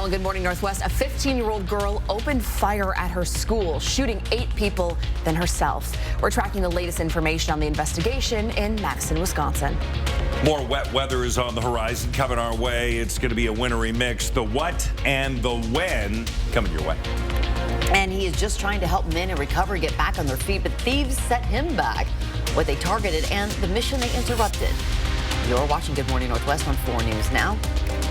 Well, good morning, Northwest. A 15-year-old girl opened fire at her school, shooting 8 people, then herself. We're tracking the latest information on the investigation in Madison, Wisconsin. More wet weather is on the horizon coming our way. It's going to be a wintry mix. The what and the when coming your way. And he is just trying to help men in recovery get back on their feet, but thieves set him back. What they targeted and the mission they interrupted. You're watching Good Morning Northwest on 4 News Now.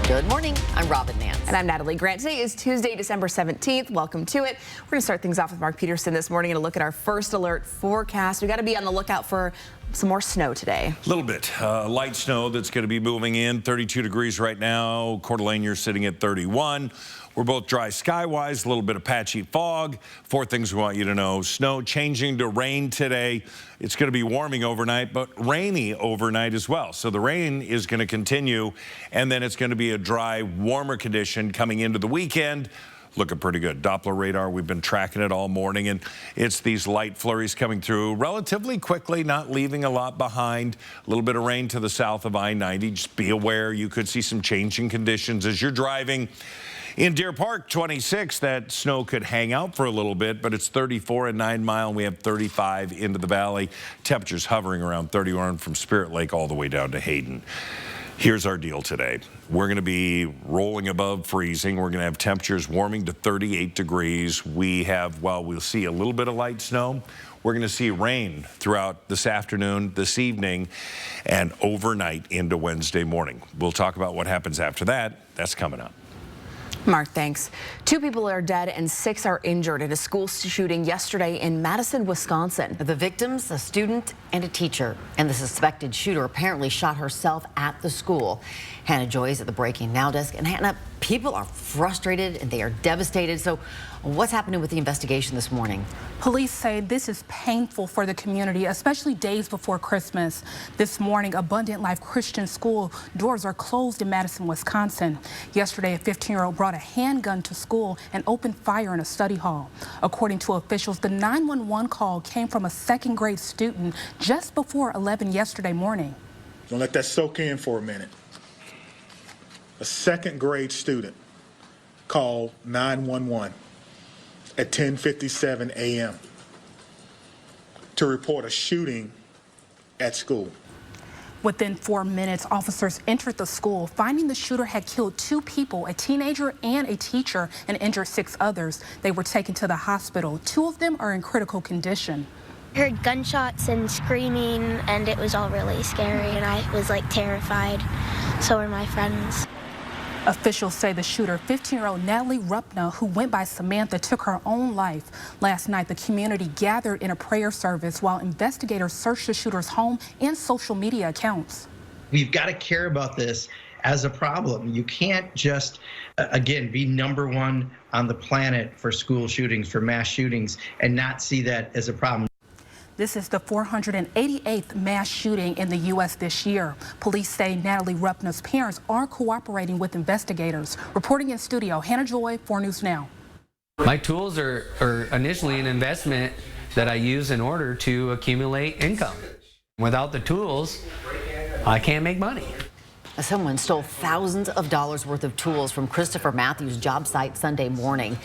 Good morning. I'm Robin Nance. And I'm Natalie Grant. Today is Tuesday, December 17th. Welcome to it. We're going to start things off with Mark Peterson this morning and a look at our first alert forecast. We got to be on the lookout for some more snow today. A little bit. Light snow that's going to be moving in. 32 degrees right now. Coeur d'Alene, you're sitting at 31. We're both dry sky-wise, a little bit of patchy fog. 4 things we want you to know. Snow changing to rain today. It's going to be warming overnight, but rainy overnight as well. So the rain is going to continue, and then it's going to be a dry, warmer condition coming into the weekend. Looking pretty good. Doppler radar, we've been tracking it all morning, and it's these light flurries coming through relatively quickly, not leaving a lot behind. A little bit of rain to the south of I-90. Just be aware you could see some changing conditions as you're driving. In Deer Park, 26, that snow could hang out for a little bit, but it's 34 at 9 Mile, and we have 35 into the valley. Temperatures hovering around 31 from Spirit Lake all the way down to Hayden. Here's our deal today. We're going to be rolling above freezing. We're going to have temperatures warming to 38 degrees. We'll see a little bit of light snow. We're going to see rain throughout this afternoon, this evening, and overnight into Wednesday morning. We'll talk about what happens after that. That's coming up. Mark, thanks. 2 people are dead and 6 are injured in a school shooting yesterday in Madison, Wisconsin. The victims, a student and a teacher, and the suspected shooter apparently shot herself at the school. Hannah Joy is at the Breaking Now desk. And Hannah, people are frustrated and they are devastated. So what's happening with the investigation this morning? Police say this is painful for the community, especially days before Christmas. This morning, Abundant Life Christian School doors are closed in Madison, Wisconsin. Yesterday, a 15-year-old brought a handgun to school and opened fire in a study hall. According to officials, the 911 call came from a 2nd grade student just before 11 yesterday morning. Don't let that soak in for a minute. A 2nd grade student called 911 at 10:57 a.m. to report a shooting at school. Within 4 minutes, officers entered the school, finding the shooter had killed 2 people, a teenager and a teacher, and injured 6 others. They were taken to the hospital. 2 of them are in critical condition. I heard gunshots and screaming, and it was all really scary, and I was like terrified. So were my friends. Officials say the shooter, 15-year-old Natalie Rupna, who went by Samantha, took her own life. Last night, the community gathered in a prayer service while investigators searched the shooter's home and social media accounts. We've got to care about this as a problem. You can't just, again, be #1 on the planet for school shootings, for mass shootings, and not see that as a problem. This is the 488th mass shooting in the U.S. this year. Police say Natalie Rupna's parents are cooperating with investigators. Reporting in studio, Hannah Joy, 4 News Now. My tools are initially an investment that I use in order to accumulate income. Without the tools, I can't make money. Someone stole thousands of dollars worth of tools from Christopher Matthews' job site Sunday morning.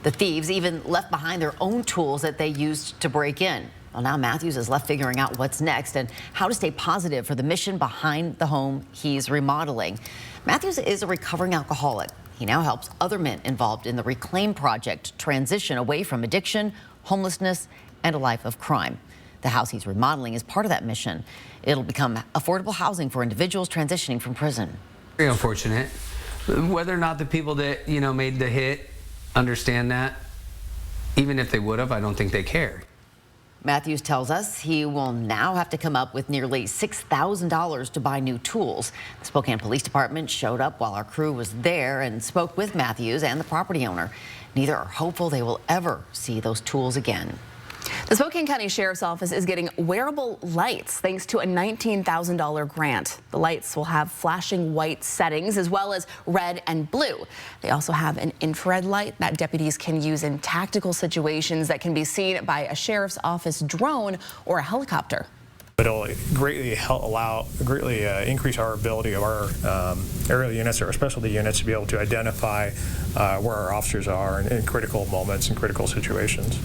The thieves even left behind their own tools that they used to break in. Well, now Matthews is left figuring out what's next and how to stay positive for the mission behind the home he's remodeling. Matthews is a recovering alcoholic. He now helps other men involved in the Reclaim Project transition away from addiction, homelessness, and a life of crime. The house he's remodeling is part of that mission. It'll become affordable housing for individuals transitioning from prison. Very unfortunate. Whether or not the people that, made the hit understand that, even if they would have, I don't think they care. Matthews tells us he will now have to come up with nearly $6,000 to buy new tools. The Spokane Police Department showed up while our crew was there and spoke with Matthews and the property owner. Neither are hopeful they will ever see those tools again. The Spokane County Sheriff's Office is getting wearable lights thanks to a $19,000 grant. The lights will have flashing white settings as well as red and blue. They also have an infrared light that deputies can use in tactical situations that can be seen by a sheriff's office drone or a helicopter. but it'll greatly increase our ability of our aerial units or our specialty units to be able to identify where our officers are in critical moments and critical situations.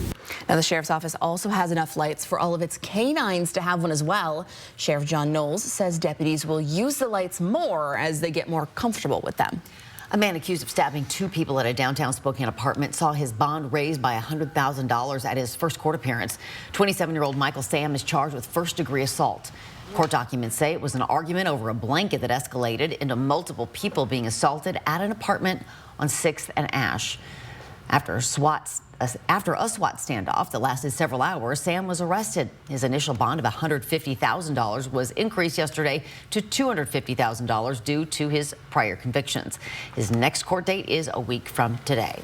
Now, the Sheriff's Office also has enough lights for all of its canines to have one as well. Sheriff John Knowles says deputies will use the lights more as they get more comfortable with them. A man accused of stabbing 2 people at a downtown Spokane apartment saw his bond raised by $100,000 at his first court appearance. 27-year-old Michael Sam is charged with first-degree assault. Court documents say it was an argument over a blanket that escalated into multiple people being assaulted at an apartment on 6th and Ash. After a SWAT standoff that lasted several hours, Sam was arrested. His initial bond of $150,000 was increased yesterday to $250,000 due to his prior convictions. His next court date is a week from today.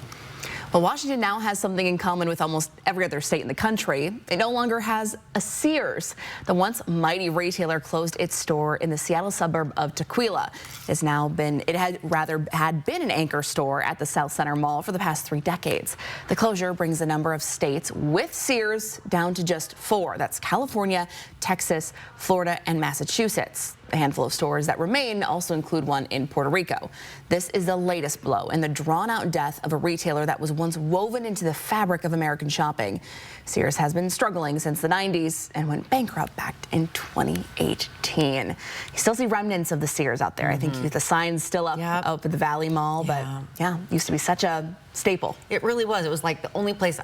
Well, Washington now has something in common with almost every other state in the country. It no longer has a Sears. The once mighty retailer closed its store in the Seattle suburb of Tukwila. It had been an anchor store at the South Center Mall for the past 3 decades. The closure brings the number of states with Sears down to just 4. That's California, Texas, Florida, and Massachusetts. A handful of stores that remain also include one in Puerto Rico. This is the latest blow in the drawn-out death of a retailer that was once woven into the fabric of American shopping. Sears has been struggling since the 90s and went bankrupt back in 2018. You still see remnants of the Sears out there. I think the sign's still up at the Valley Mall, but yeah, used to be such a staple. It really was. It was like the only place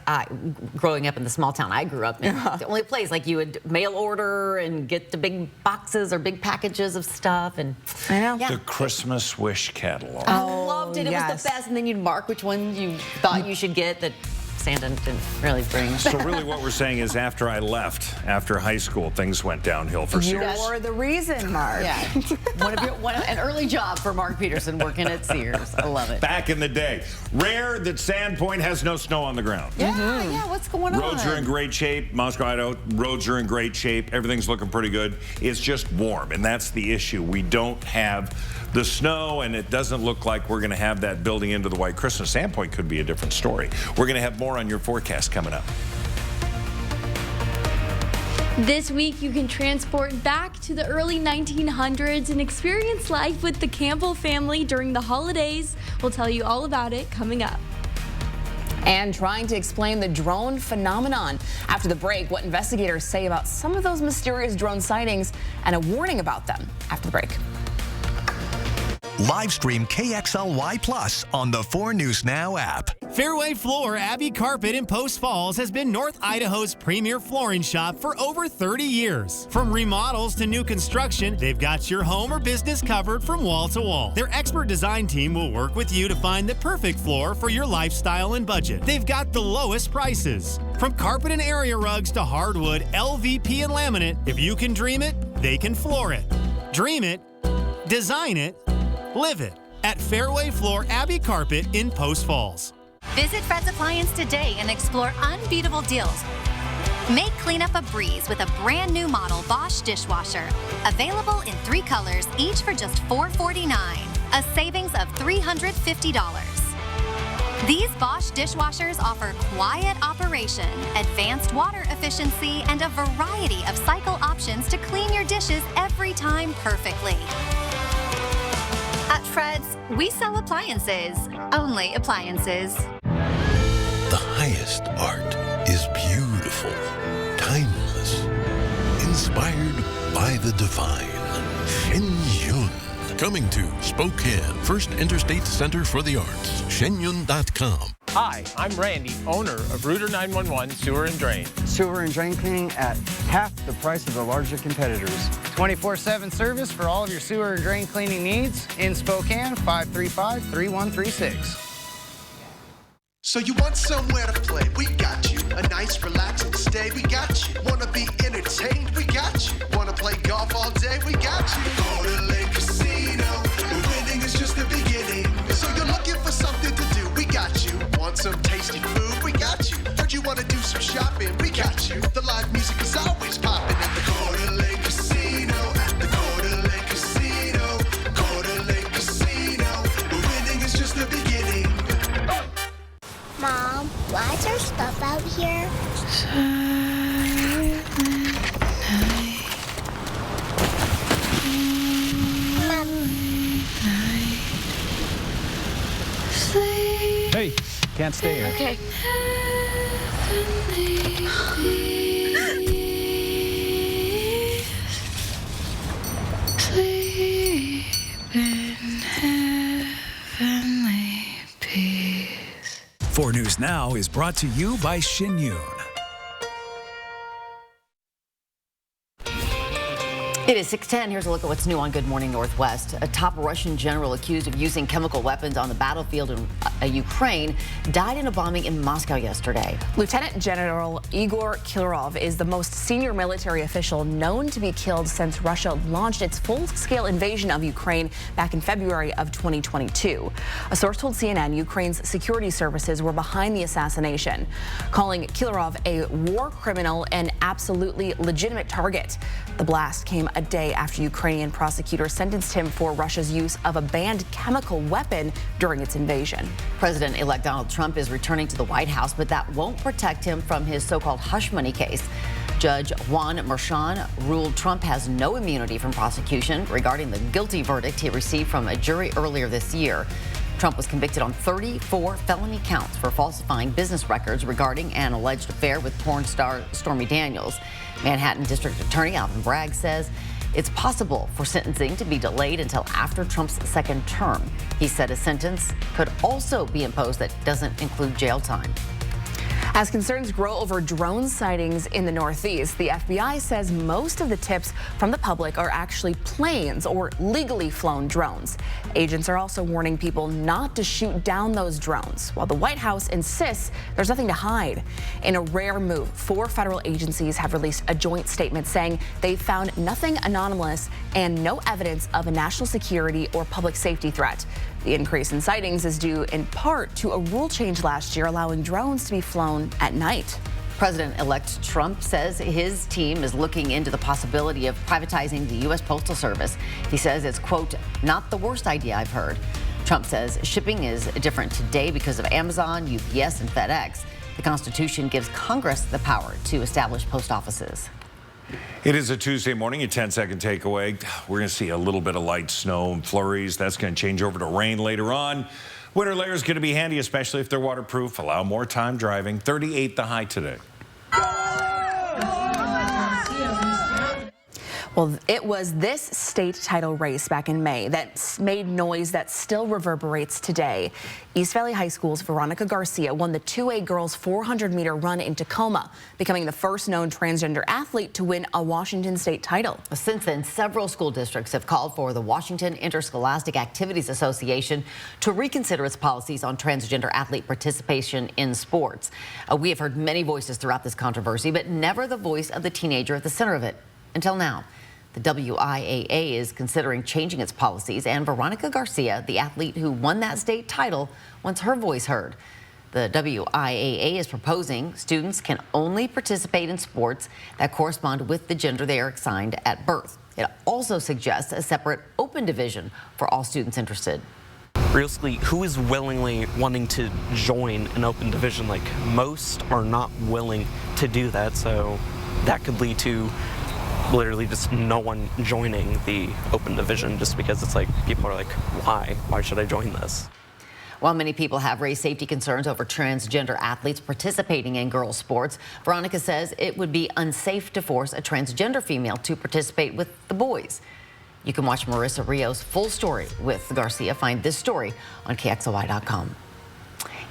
growing up in the small town I grew up in, the only place like you would mail order and get the big boxes or big packages of stuff. And I know. The Christmas wish catalog. I loved it. It was the best. And then you'd mark which one you thought you should get that Santa didn't really bring. So really what we're saying is after I left, after high school, things went downhill for Sears. You're the reason, Mark. Yeah. An early job for Mark Peterson working at Sears. I love it. Back in the day. Rare that Sandpoint has no snow on the ground. Yeah, what's going on? Roads are in great shape. Moscow, Idaho, roads are in great shape. Everything's looking pretty good. It's just warm, and that's the issue. We don't have the snow, and it doesn't look like we're going to have that building into the white Christmas. Sandpoint could be a different story. We're going to have more on your forecast coming up. This week, you can transport back to the early 1900s and experience life with the Campbell family during the holidays. We'll tell you all about it coming up. And trying to explain the drone phenomenon. After the break, what investigators say about some of those mysterious drone sightings and a warning about them after the break. Live stream KXLY Plus on the 4 News Now app. Fairway Floor Abbey Carpet in Post Falls has been North Idaho's premier flooring shop for over 30 years. From remodels to new construction, they've got your home or business covered from wall to wall. Their expert design team will work with you to find the perfect floor for your lifestyle and budget. They've got the lowest prices. From carpet and area rugs to hardwood, LVP and laminate, if you can dream it, they can floor it. Dream it, design it, live it at Fairway Floor Abbey Carpet in Post Falls. Visit Fred's Appliance today and explore unbeatable deals. Make cleanup a breeze with a brand new model Bosch dishwasher. Available in 3 colors, each for just $449, a savings of $350. These Bosch dishwashers offer quiet operation, advanced water efficiency, and a variety of cycle options to clean your dishes every time perfectly. At Fred's, we sell appliances, only appliances. The highest art is beautiful, timeless, inspired by the divine. Shenyun. Coming to Spokane, First Interstate Center for the Arts, shenyun.com. Hi, I'm Randy, owner of Rooter 911 Sewer and Drain. Sewer and drain cleaning at half the price of the larger competitors. 24/7 service for all of your sewer and drain cleaning needs in Spokane, 535-3136. So you want somewhere to play? We got you. A nice relaxing stay? We got you. Wanna be entertained? We got you. Wanna play golf all day? We got you. Go to Lake Casino. Winning is just the beginning. So you're looking for something to do? We got you. Want some tasty food? We got you. Heard you wanna do some shopping? We got you. The live music is always popping at the Coeur d'Alene Casino. At the Coeur d'Alene Casino. Coeur d'Alene Casino. Winning is just the beginning. Mom, why is there stuff out here? Hey, can't stay here. Okay. Heavenly peace. 4 News Now is brought to you by Shinyun. It is 6:10. Here's a look at what's new on Good Morning Northwest. A top Russian general accused of using chemical weapons on the battlefield in Ukraine died in a bombing in Moscow yesterday. Lieutenant General Igor Kirov is the most senior military official known to be killed since Russia launched its full-scale invasion of Ukraine back in February of 2022. A source told CNN Ukraine's security services were behind the assassination, calling Kirov a war criminal and absolutely legitimate target. The blast came a day after Ukrainian prosecutors sentenced him for Russia's use of a banned chemical weapon during its invasion. President-elect Donald Trump is returning to the White House, but that won't protect him from his so-called hush money case. Judge Juan Merchan ruled Trump has no immunity from prosecution regarding the guilty verdict he received from a jury earlier this year. Trump was convicted on 34 felony counts for falsifying business records regarding an alleged affair with porn star Stormy Daniels. Manhattan District Attorney Alvin Bragg says it's possible for sentencing to be delayed until after Trump's second term. He said a sentence could also be imposed that doesn't include jail time. As concerns grow over drone sightings in the Northeast, the FBI says most of the tips from the public are actually planes or legally flown drones. Agents are also warning people not to shoot down those drones, while the White House insists there's nothing to hide. In a rare move, 4 federal agencies have released a joint statement saying they found nothing anomalous and no evidence of a national security or public safety threat. The increase in sightings is due in part to a rule change last year allowing drones to be flown at night. President-elect Trump says his team is looking into the possibility of privatizing the U.S. Postal Service. He says it's, quote, not the worst idea I've heard. Trump says shipping is different today because of Amazon, UPS, and FedEx. The Constitution gives Congress the power to establish post offices. It is a Tuesday morning, a 10-second takeaway. We're going to see a little bit of light snow and flurries. That's going to change over to rain later on. Winter layer is going to be handy, especially if they're waterproof. Allow more time driving. 38 the high today. Well, it was this state title race back in May that made noise that still reverberates today. East Valley High School's Veronica Garcia won the 2A girls 400-meter run in Tacoma, becoming the first known transgender athlete to win a Washington state title. Since then, several school districts have called for the Washington Interscholastic Activities Association to reconsider its policies on transgender athlete participation in sports. We have heard many voices throughout this controversy, but never the voice of the teenager at the center of it, until now. The WIAA is considering changing its policies, and Veronica Garcia, the athlete who won that state title, wants her voice heard. The WIAA is proposing students can only participate in sports that correspond with the gender they are assigned at birth. It also suggests a separate open division for all students interested. Realistically, who is willingly wanting to join an open division? Like, most are not willing to do that, so that could lead to literally just no one joining the open division, just because it's like people are like, why should I join this? While many people have raised safety concerns over transgender athletes participating in girls' sports, Veronica says it would be unsafe to force a transgender female to participate with the boys. You can watch Marissa Rios' full story with Garcia. Find this story on KXLY.com.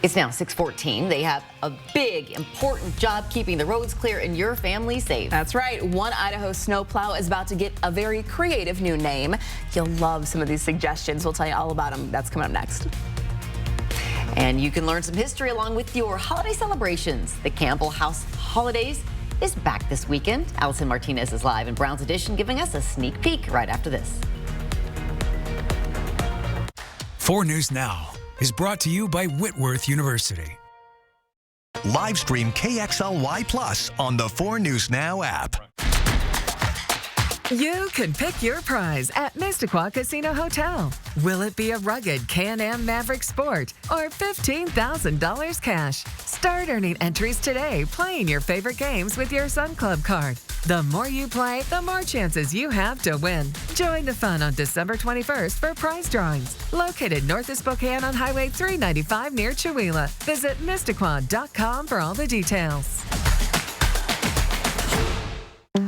It's now 6:14. They have a big, important job keeping the roads clear and your family safe. That's right. One Idaho snowplow is about to get a very creative new name. You'll love some of these suggestions. We'll tell you all about them. That's coming up next. And you can learn some history along with your holiday celebrations. The Campbell House Holidays is back this weekend. Allison Martinez is live in Browns Edition, giving us a sneak peek right after this. 4 News Now is brought to you by Whitworth University. Live stream KXLY Plus on the 4 News Now app. You can pick your prize at Mistaqua Casino Hotel. Will it be a rugged Can-Am Maverick Sport or $15,000 cash? Start earning entries today playing your favorite games with your Sun Club card. The more you play, the more chances you have to win. Join the fun on December 21st for prize drawings. Located north of Spokane on Highway 395 near Chewelah. Visit Mistaqua.com for all the details.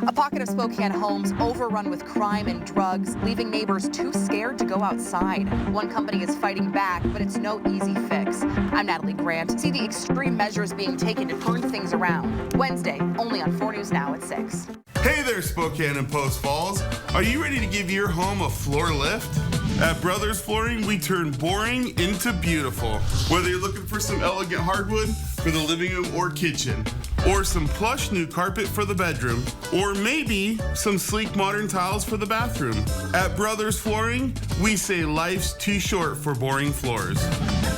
A pocket of Spokane homes overrun with crime and drugs, leaving neighbors too scared to go outside. One company is fighting back, but it's no easy fix. I'm Natalie Grant. See the extreme measures being taken to turn things around. Wednesday, only on 4 News Now at 6. Hey there, Spokane and Post Falls. Are you ready to give your home a floor lift? At Brothers Flooring, we turn boring into beautiful. Whether you're looking for some elegant hardwood for the living room or kitchen, or some plush new carpet for the bedroom, or maybe some sleek modern tiles for the bathroom. At Brothers Flooring, we say life's too short for boring floors.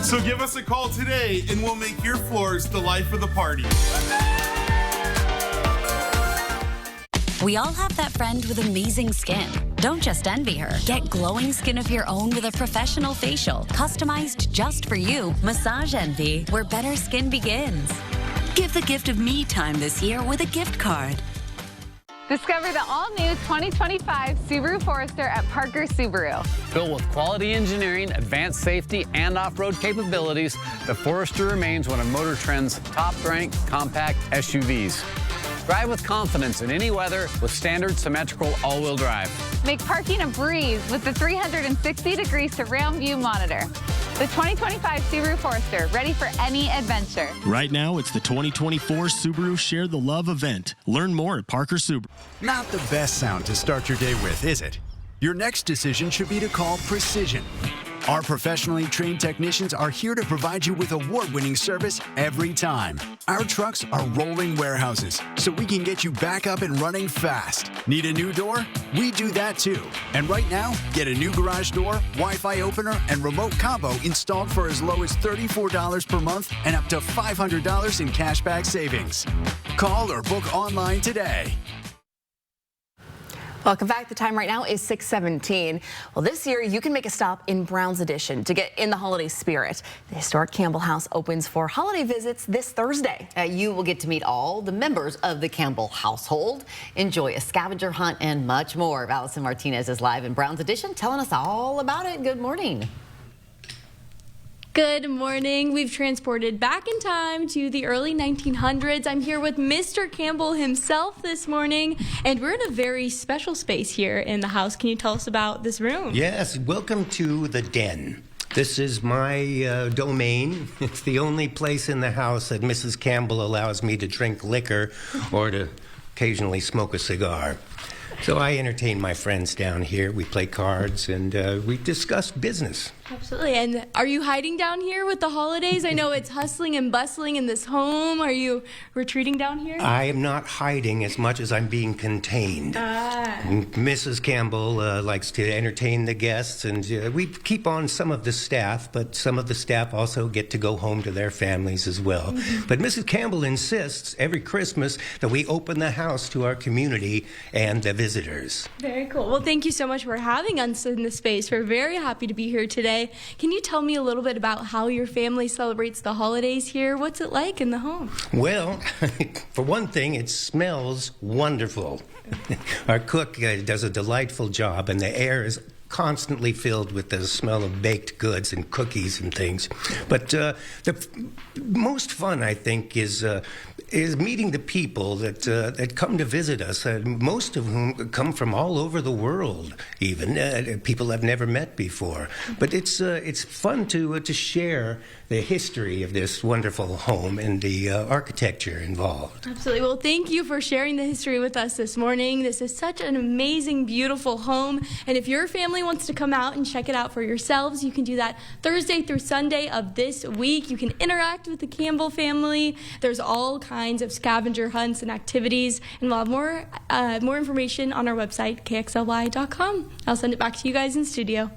So give us a call today and we'll make your floors the life of the party. We all have that friend with amazing skin. Don't just envy her. Get glowing skin of your own with a professional facial, customized just for you. Massage Envy, where better skin begins. Give the gift of me time this year with a gift card. Discover the all-new 2025 Subaru Forester at Parker Subaru. Built with quality engineering, advanced safety, and off-road capabilities, the Forester remains one of Motor Trend's top-ranked compact SUVs. Drive with confidence in any weather with standard symmetrical all-wheel drive. Make parking a breeze with the 360-degree surround view monitor. The 2025 Subaru Forester, ready for any adventure. Right now, it's the 2024 Subaru Share the Love event. Learn more at Parker Subaru. Not the best sound to start your day with, is it? Your next decision should be to call Precision. Our professionally trained technicians are here to provide you with award-winning service every time. Our trucks are rolling warehouses, so we can get you back up and running fast. Need a new door? We do that too. And right now, get a new garage door, Wi-Fi opener, and remote combo installed for as low as $34 per month and up to $500 in cashback savings. Call or book online today. Welcome back. The time right now is 6:17. Well, this year you can make a stop in Brown's Addition to get in the holiday spirit. The historic Campbell House opens for holiday visits this Thursday. You will get to meet all the members of the Campbell household, enjoy a scavenger hunt, and much more. Allison Martinez is live in Brown's Addition telling us all about it. Good morning. Good morning. We've transported back in time to the early 1900s. I'm here with Mr. Campbell himself this morning, and we're in a very special space here in the house. Can you tell us about this room? Yes, welcome to the den. This is my domain. It's the only place in the house that Mrs. Campbell allows me to drink liquor or to occasionally smoke a cigar. So I entertain my friends down here. We play cards and we discuss business. Absolutely. And are you hiding down here with the holidays? I know it's hustling and bustling in this home. Are you retreating down here? I am not hiding as much as I'm being contained. Mrs. Campbell likes to entertain the guests, and we keep on some of the staff, but some of the staff also get to go home to their families as well. But Mrs. Campbell insists every Christmas that we open the house to our community and the visitors. Very cool. Well, thank you so much for having us in this space. We're very happy to be here today. Can you tell me a little bit about how your family celebrates the holidays here? What's it like in the home? Well, for one thing, it smells wonderful. Our cook does a delightful job, and the air is constantly filled with the smell of baked goods and cookies and things. But the most fun, I think, is meeting the people that come to visit us, most of whom come from all over the world, even people I've never met before. But it's fun to share the history of this wonderful home and the architecture involved. Absolutely. Well, thank you for sharing the history with us this morning. This is such an amazing, beautiful home. And if your family wants to come out and check it out for yourselves, you can do that Thursday through Sunday of this week. You can interact with the Campbell family. There's all kinds of scavenger hunts and activities. And we'll have more information on our website, kxly.com. I'll send it back to you guys in studio.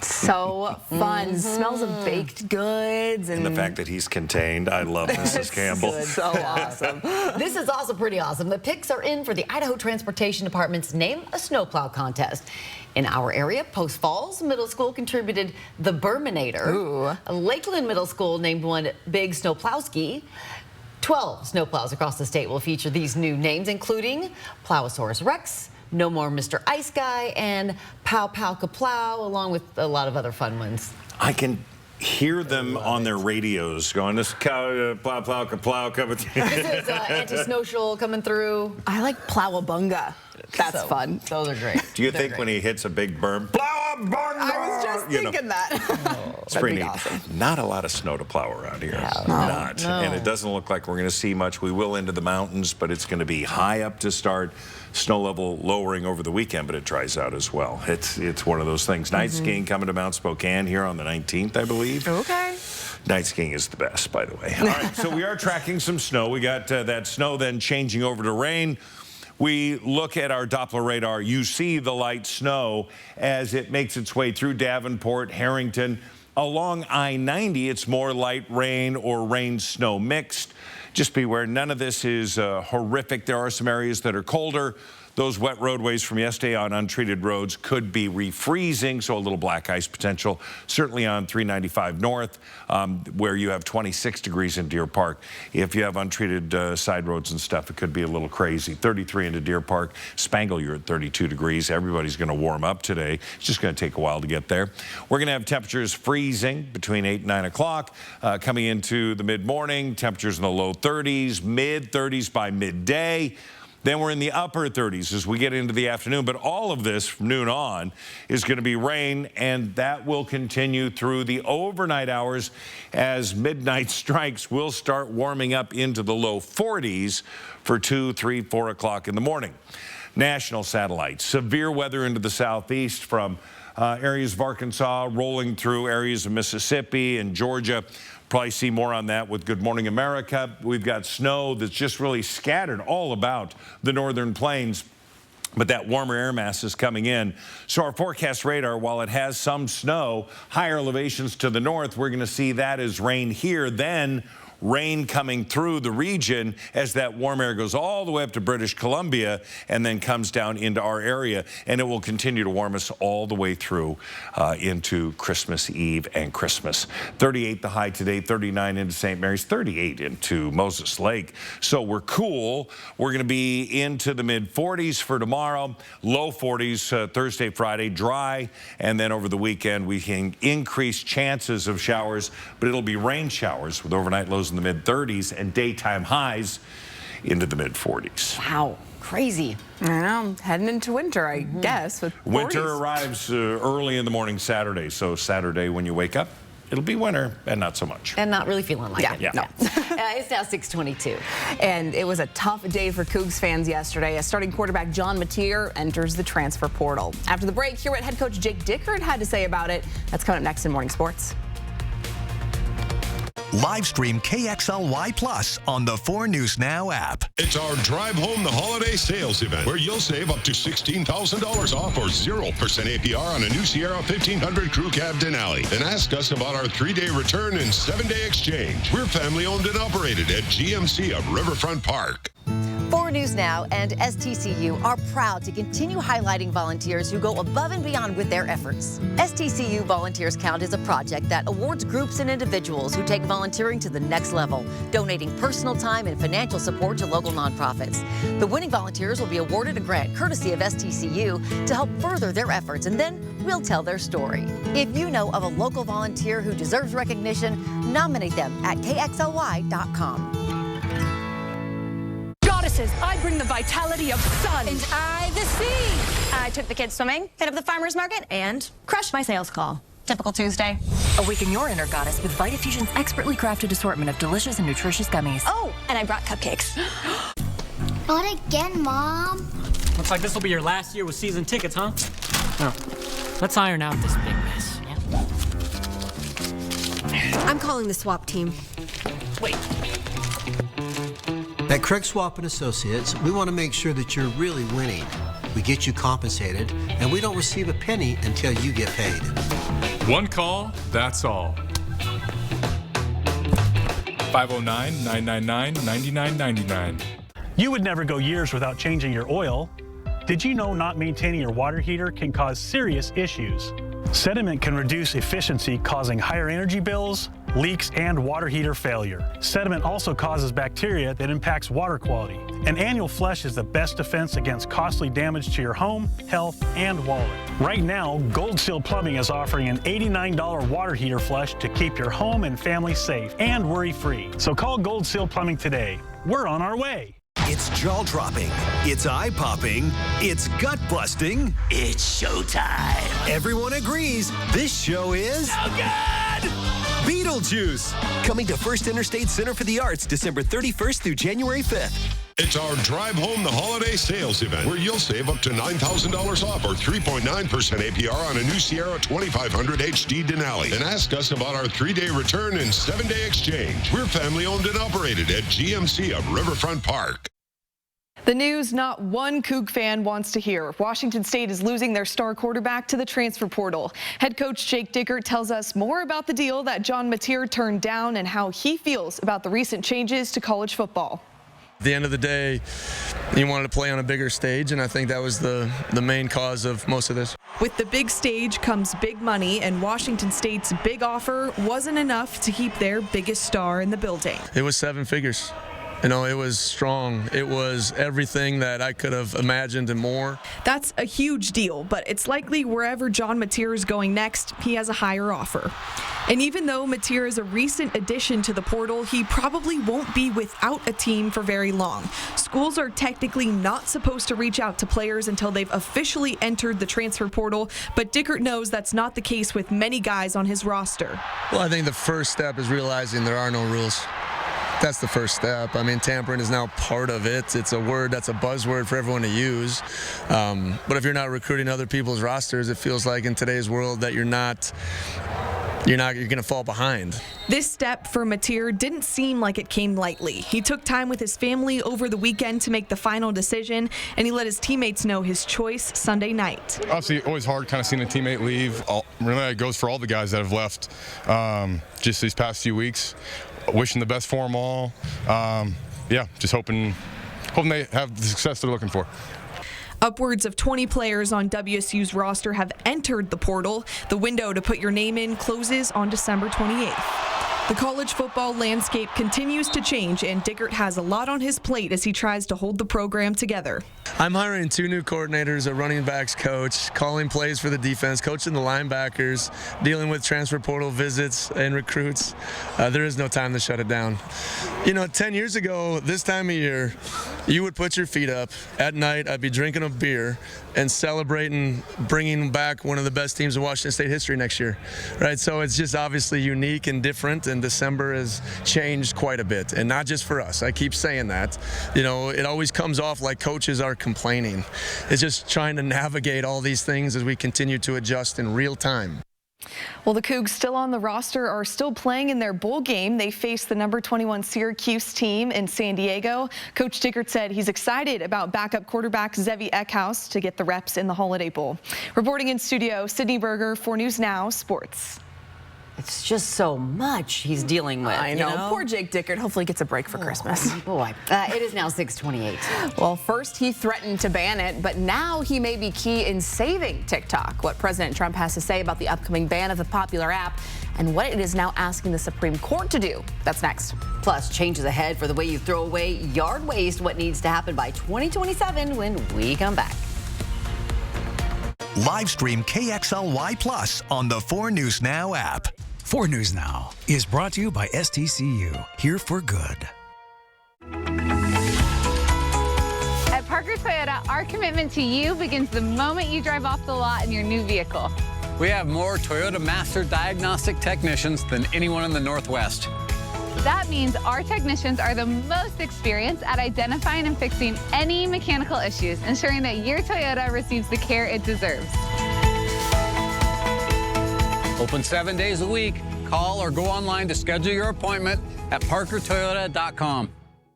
So fun. Smells of baked goods. And the fact that he's contained. I love Mrs. Campbell. So awesome. This is also pretty awesome. The pics are in for the Idaho Transportation Department's Name a Snowplow contest. In our area, Post Falls Middle School contributed the Burminator. Ooh. Lakeland Middle School named one Big Snowplowski. 12 snowplows across the state will feature these new names, including Plowosaurus Rex, No More Mr. Ice Guy, and Pow Pow Kaplow, along with a lot of other fun ones. I can hear them on their radios going, this cow, plow, plow, kaplow coming through. This is anti-snowshoal coming through. I like Plowabunga. That's fun. Those are great. Do you think when he hits a big berm, Plowabunga? I was just thinking that. It's pretty neat. Awesome. Not a lot of snow to plow around here. No. And it doesn't look like we're going to see much. We will into the mountains, but it's going to be high up to start. Snow level lowering over the weekend, but it dries out as well. It's one of those things. Night skiing coming to Mount Spokane here on the 19th, I believe. Okay. Night skiing is the best, by the way. All right, so we are tracking some snow. We got that snow then changing over to rain. We look at our Doppler radar. You see the light snow as it makes its way through Davenport, Harrington. Along I-90, it's more light rain or rain-snow mixed. Just beware, none of this is horrific. There are some areas that are colder. Those wet roadways from yesterday on untreated roads could be refreezing, so a little black ice potential. Certainly on 395 North, where you have 26 degrees in Deer Park. If you have untreated side roads and stuff, it could be a little crazy. 33 into Deer Park. Spangle, you're at 32 degrees. Everybody's going to warm up today. It's just going to take a while to get there. We're going to have temperatures freezing between 8 and 9 o'clock. Coming into the mid-morning, temperatures in the low 30s, mid-30s by midday. Then we're in the upper 30s as we get into the afternoon. But all of this from noon on is going to be rain, and that will continue through the overnight hours as midnight strikes. We'll start warming up into the low 40s for 2, 3, 4 o'clock in the morning. National satellites, severe weather into the southeast from areas of Arkansas rolling through areas of Mississippi and Georgia. Probably see more on that with Good Morning America. We've got snow that's just really scattered all about the northern plains, but that warmer air mass is coming in. So our forecast radar, while it has some snow, higher elevations to the north, we're going to see that as rain here, then rain coming through the region as that warm air goes all the way up to British Columbia and then comes down into our area, and it will continue to warm us all the way through into Christmas Eve and Christmas. 38 the high today, 39 into St. Mary's, 38 into Moses Lake. So we're cool. We're going to be into the mid 40s for tomorrow, low 40s Thursday, Friday, dry, and then over the weekend we can increase chances of showers, but it'll be rain showers with overnight lows in the mid 30s and daytime highs into the mid 40s. Wow, crazy. I know, heading into winter, I guess. With 40s. Winter arrives early in the morning Saturday, so Saturday when you wake up, it'll be winter and not so much. And not really feeling like it. Yeah. No. It's now 6:22. And it was a tough day for Cougs fans yesterday as starting quarterback John Mateer enters the transfer portal. After the break, hear what head coach Jake Dickert had to say about it. That's coming up next in Morning Sports. Live stream KXLY Plus on the 4 News Now app. It's our Drive Home the Holiday Sales event where you'll save up to $16,000 off or 0% APR on a new Sierra 1500 Crew Cab Denali. Then ask us about our 3-day return and 7-day exchange. We're family owned and operated at GMC of Riverfront Park. 4 News Now and STCU are proud to continue highlighting volunteers who go above and beyond with their efforts. STCU Volunteers Count is a project that awards groups and individuals who take volunteering to the next level, donating personal time and financial support to local nonprofits. The winning volunteers will be awarded a grant courtesy of STCU to help further their efforts, and then we'll tell their story. If you know of a local volunteer who deserves recognition, nominate them at KXLY.com. I bring the vitality of sun. And I, the sea. I took the kids swimming, hit up the farmer's market, and crushed my sales call. Typical Tuesday. Awaken your inner goddess with VitaFusion's expertly crafted assortment of delicious and nutritious gummies. Oh, and I brought cupcakes. Not again, Mom. Looks like this will be your last year with season tickets, huh? Oh, let's iron out this big mess, yeah? I'm calling the swap team. Wait. At Craig Swap & Associates, we want to make sure that you're really winning. We get you compensated, and we don't receive a penny until you get paid. One call, that's all. 509-999-9999. You would never go years without changing your oil. Did you know not maintaining your water heater can cause serious issues? Sediment can reduce efficiency, causing higher energy bills, leaks, and water heater failure. Sediment also causes bacteria that impacts water quality. An annual flush is the best defense against costly damage to your home, health, and wallet. Right now, Gold Seal Plumbing is offering an $89 water heater flush to keep your home and family safe and worry-free. So call Gold Seal Plumbing today. We're on our way. It's jaw-dropping, it's eye-popping, it's gut-busting, it's showtime. Everyone agrees this show is so good! Beetlejuice, coming to First Interstate Center for the Arts December 31st through January 5th. It's our Drive Home the Holiday sales event where you'll save up to $9,000 off or 3.9% APR on a new Sierra 2500 HD Denali. And ask us about our 3-day return and 7-day exchange. We're family owned and operated at GMC of Riverfront Park. The news not one Coug fan wants to hear. Washington State is losing their star quarterback to the transfer portal. Head coach Jake Dickert tells us more about the deal that John Mateer turned down and how he feels about the recent changes to college football. At the end of the day, he wanted to play on a bigger stage, and I think that was the main cause of most of this. With the big stage comes big money, and Washington State's big offer wasn't enough to keep their biggest star in the building. It was 7 figures. You know, it was strong. It was everything that I could have imagined and more. That's a huge deal, but it's likely wherever John Mateer is going next, he has a higher offer. And even though Mateer is a recent addition to the portal, he probably won't be without a team for very long. Schools are technically not supposed to reach out to players until they've officially entered the transfer portal, but Dickert knows that's not the case with many guys on his roster. Well, I think the first step is realizing there are no rules. That's the first step. I mean, tampering is now part of it. It's a word that's a buzzword for everyone to use. But if you're not recruiting other people's rosters, it feels like in today's world that you're going to fall behind. This step for Mateer didn't seem like it came lightly. He took time with his family over the weekend to make the final decision, and he let his teammates know his choice Sunday night. Obviously, always hard kind of seeing a teammate leave. Really, it goes for all the guys that have left just these past few weeks. Wishing the best for them all. Just hoping they have the success they're looking for. Upwards of 20 players on WSU's roster have entered the portal. The window to put your name in closes on December 28th. The college football landscape continues to change, and Dickert has a lot on his plate as he tries to hold the program together. I'm hiring 2 new coordinators, a running backs coach, calling plays for the defense, coaching the linebackers, dealing with transfer portal visits and recruits. There is no time to shut it down. You know, 10 years ago, this time of year, you would put your feet up. At night, I'd be drinking a beer and celebrating bringing back one of the best teams in Washington State history next year, right? So it's just obviously unique and different, and December has changed quite a bit, and not just for us. I keep saying that. You know, it always comes off like coaches are complaining. It's just trying to navigate all these things as we continue to adjust in real time. Well, the Cougs still on the roster are still playing in their bowl game. They face the number 21 Syracuse team in San Diego. Coach Dickert said he's excited about backup quarterback Zevi Eckhouse to get the reps in the Holiday Bowl. Reporting in studio, Sydney Berger, 4 News Now Sports. It's just so much he's dealing with. I know. Poor Jake Dickert. Hopefully he gets a break for Christmas. Boy. It is now 6:28. Well, first he threatened to ban it, but now he may be key in saving TikTok. What President Trump has to say about the upcoming ban of the popular app and what it is now asking the Supreme Court to do. That's next. Plus, changes ahead for the way you throw away yard waste, what needs to happen by 2027 when we come back. Live stream KXLY Plus on the 4 News Now app. 4 News Now is brought to you by STCU, here for good. At Parker Toyota, our commitment to you begins the moment you drive off the lot in your new vehicle. We have more Toyota Master Diagnostic technicians than anyone in the Northwest. That means our technicians are the most experienced at identifying and fixing any mechanical issues, ensuring that your Toyota receives the care it deserves. Open 7 days a week. Call or go online to schedule your appointment at parkertoyota.com.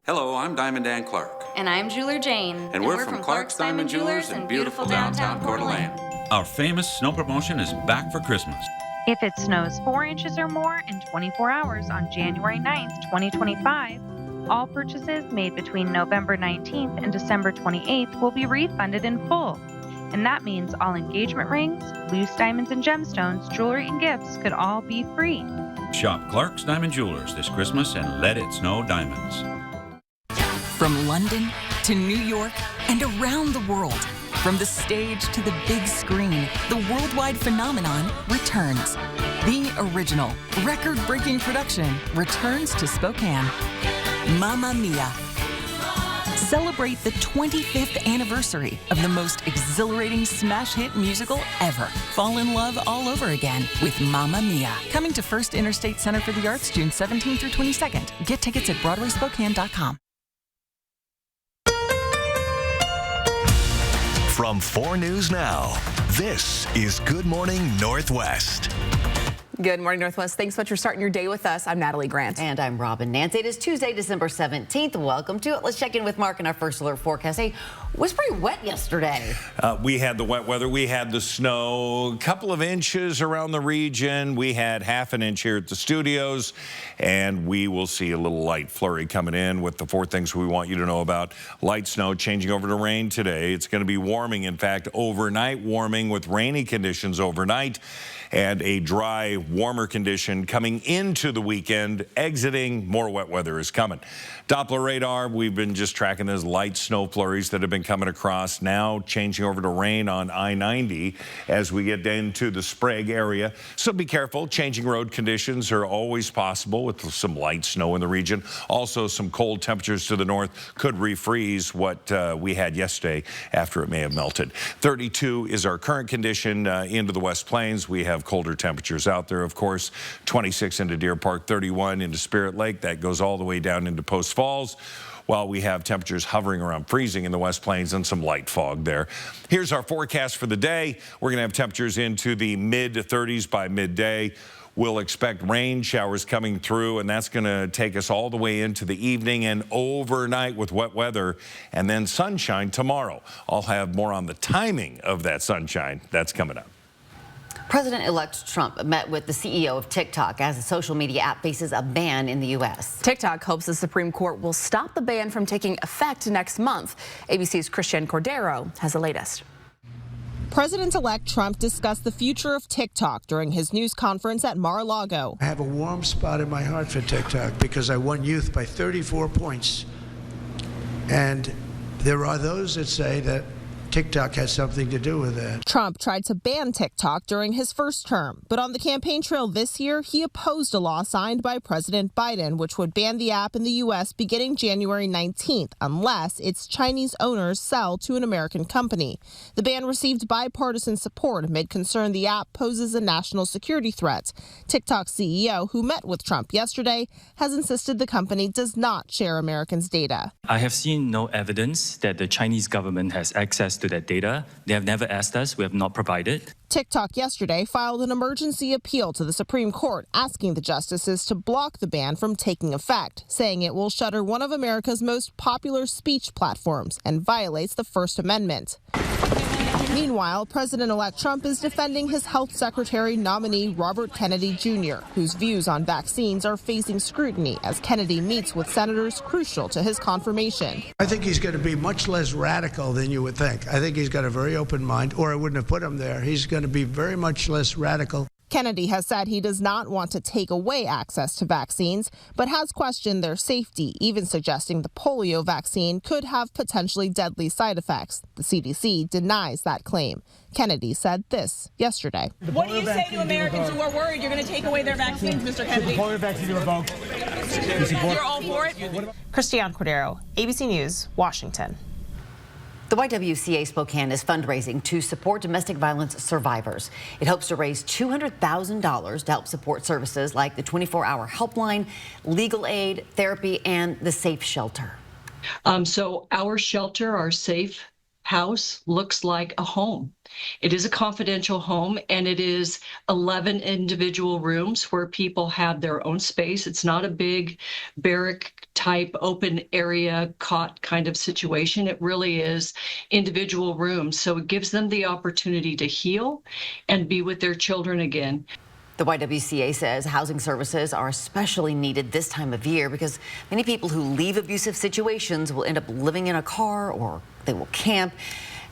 Hello, I'm Diamond Dan Clark. And I'm Jeweler Jane. And we're from Clark's Diamond Jewelers in beautiful downtown Coeur d'Alene. Our famous snow promotion is back for Christmas. If it snows 4 inches or more in 24 hours on January 9th, 2025, all purchases made between November 19th and December 28th will be refunded in full. And that means all engagement rings, loose diamonds and gemstones, jewelry and gifts could all be free. Shop Clark's Diamond Jewelers this Christmas and let it snow diamonds. From London to New York and around the world, from the stage to the big screen, the worldwide phenomenon returns. The original, record-breaking production returns to Spokane. Mamma Mia! Celebrate the 25th anniversary of the most exhilarating smash hit musical ever. Fall in love all over again with Mamma Mia. Coming to First Interstate Center for the Arts June 17th through 22nd. Get tickets at BroadwaySpokane.com. From 4 News Now, this is Good Morning Northwest. Good morning, Northwest. Thanks so much for starting your day with us. I'm Natalie Grant. And I'm Robin Nance. It is Tuesday, December 17th. Welcome to it. Let's check in with Mark in our first alert forecast. Hey, it was pretty wet yesterday. We had the wet weather. We had the snow, a couple of inches around the region. We had half an inch here at the studios, and we will see a little light flurry coming in with the 4 things we want you to know about. Light snow changing over to rain today. It's going to be warming, in fact, overnight warming with rainy conditions overnight, and a dry, warmer condition coming into the weekend. Exiting, more wet weather is coming. Doppler radar, we've been just tracking those light snow flurries that have been coming across, now changing over to rain on I-90 as we get into the Sprague area. So be careful. Changing road conditions are always possible with some light snow in the region. Also, some cold temperatures to the north could refreeze what we had yesterday after it may have melted. 32 is our current condition into the West Plains. We have colder temperatures out there, of course. 26 into Deer Park, 31 into Spirit Lake. That goes all the way down into Post Falls, while we have temperatures hovering around freezing in the West Plains and some light fog there. Here's our forecast for the day. We're going to have temperatures into the mid-30s by midday. We'll expect rain showers coming through, and that's going to take us all the way into the evening and overnight with wet weather, and then sunshine tomorrow. I'll have more on the timing of that sunshine. That's coming up. President-elect Trump met with the CEO of TikTok as the social media app faces a ban in the U.S. TikTok hopes the Supreme Court will stop the ban from taking effect next month. ABC's Christian Cordero has the latest. President-elect Trump discussed the future of TikTok during his news conference at Mar-a-Lago. I have a warm spot in my heart for TikTok because I won youth by 34 points. And there are those that say that TikTok has something to do with that. Trump tried to ban TikTok during his first term, but on the campaign trail this year, he opposed a law signed by President Biden, which would ban the app in the U.S. beginning January 19th, unless its Chinese owners sell to an American company. The ban received bipartisan support amid concern the app poses a national security threat. TikTok's CEO, who met with Trump yesterday, has insisted the company does not share Americans' data. I have seen no evidence that the Chinese government has access to that data. They have never asked us. We have not provided. TikTok yesterday filed an emergency appeal to the Supreme Court asking the justices to block the ban from taking effect, saying it will shutter one of America's most popular speech platforms and violates the First Amendment. Meanwhile, President-elect Trump is defending his health secretary nominee Robert Kennedy Jr., whose views on vaccines are facing scrutiny as Kennedy meets with senators crucial to his confirmation. I think he's going to be much less radical than you would think. I think he's got a very open mind, or I wouldn't have put him there. He's going to be very much less radical. Kennedy has said he does not want to take away access to vaccines, but has questioned their safety, even suggesting the polio vaccine could have potentially deadly side effects. The CDC denies that claim. Kennedy said this yesterday. What do you say to Americans who are worried you're going to take away their vaccines, Mr. Kennedy? The polio vaccine revoked. You're all for it? Christiane Cordero, ABC News, Washington. The YWCA Spokane is fundraising to support domestic violence survivors. It hopes to raise $200,000 to help support services like the 24-hour helpline, legal aid, therapy, and the Safe Shelter. So our shelter, our safe house, looks like a home. It is a confidential home, and it is 11 individual rooms where people have their own space. It's not a big barrack type open area cot kind of situation. It really is individual rooms. So it gives them the opportunity to heal and be with their children again. The YWCA says housing services are especially needed this time of year because many people who leave abusive situations will end up living in a car or they will camp,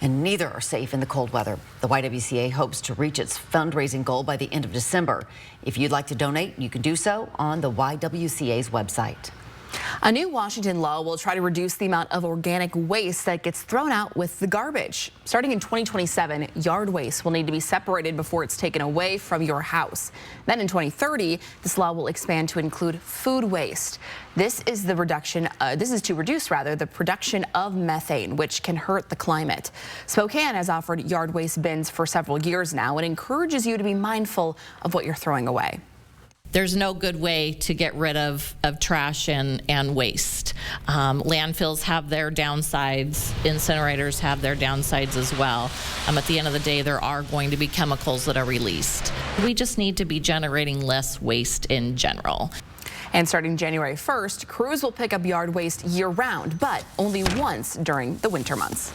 and neither are safe in the cold weather. The YWCA hopes to reach its fundraising goal by the end of December. If you'd like to donate, you can do so on the YWCA's website. A new Washington law will try to reduce the amount of organic waste that gets thrown out with the garbage. Starting in 2027, yard waste will need to be separated before it's taken away from your house. Then in 2030, this law will expand to include food waste. This is to reduce the production of methane, which can hurt the climate. Spokane has offered yard waste bins for several years now and encourages you to be mindful of what you're throwing away. There's no good way to get rid of trash and waste. Landfills have their downsides. Incinerators have their downsides as well. At the end of the day, there are going to be chemicals that are released. We just need to be generating less waste in general. And starting January 1st, crews will pick up yard waste year-round, but only once during the winter months.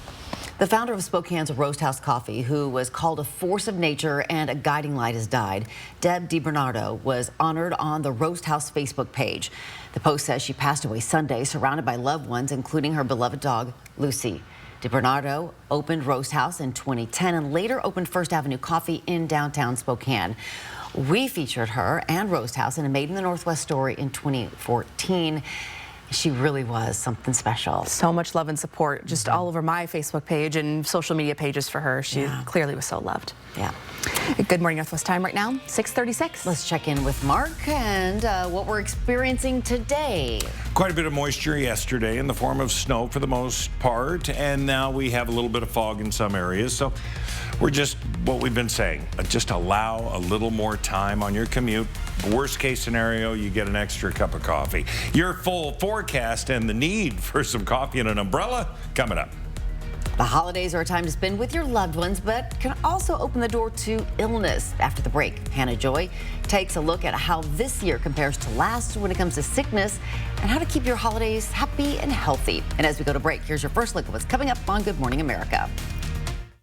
The founder of Spokane's Roast House Coffee, who was called a force of nature and a guiding light, has died. Deb DiBernardo was honored on the Roast House Facebook page. The post says she passed away Sunday, surrounded by loved ones, including her beloved dog, Lucy. DiBernardo opened Roast House in 2010 and later opened First Avenue Coffee in downtown Spokane. We featured her and Roast House in a Made in the Northwest story in 2014. She really was something special. So much love and support just all over my Facebook page and social media pages for her. She clearly was so loved. Yeah. Good Morning Northwest time right now, 6:36. Let's check in with Mark and what we're experiencing today. Quite a bit of moisture yesterday in the form of snow for the most part, and now we have a little bit of fog in some areas. So we're just what we've been saying, just allow a little more time on your commute. Worst case scenario, you get an extra cup of coffee. Your full forecast and the need for some coffee and an umbrella coming up. The holidays are a time to spend with your loved ones, but can also open the door to illness. After the break, Hannah Joy takes a look at how this year compares to last when it comes to sickness and how to keep your holidays happy and healthy. And as we go to break, here's your first look at what's coming up on Good Morning America.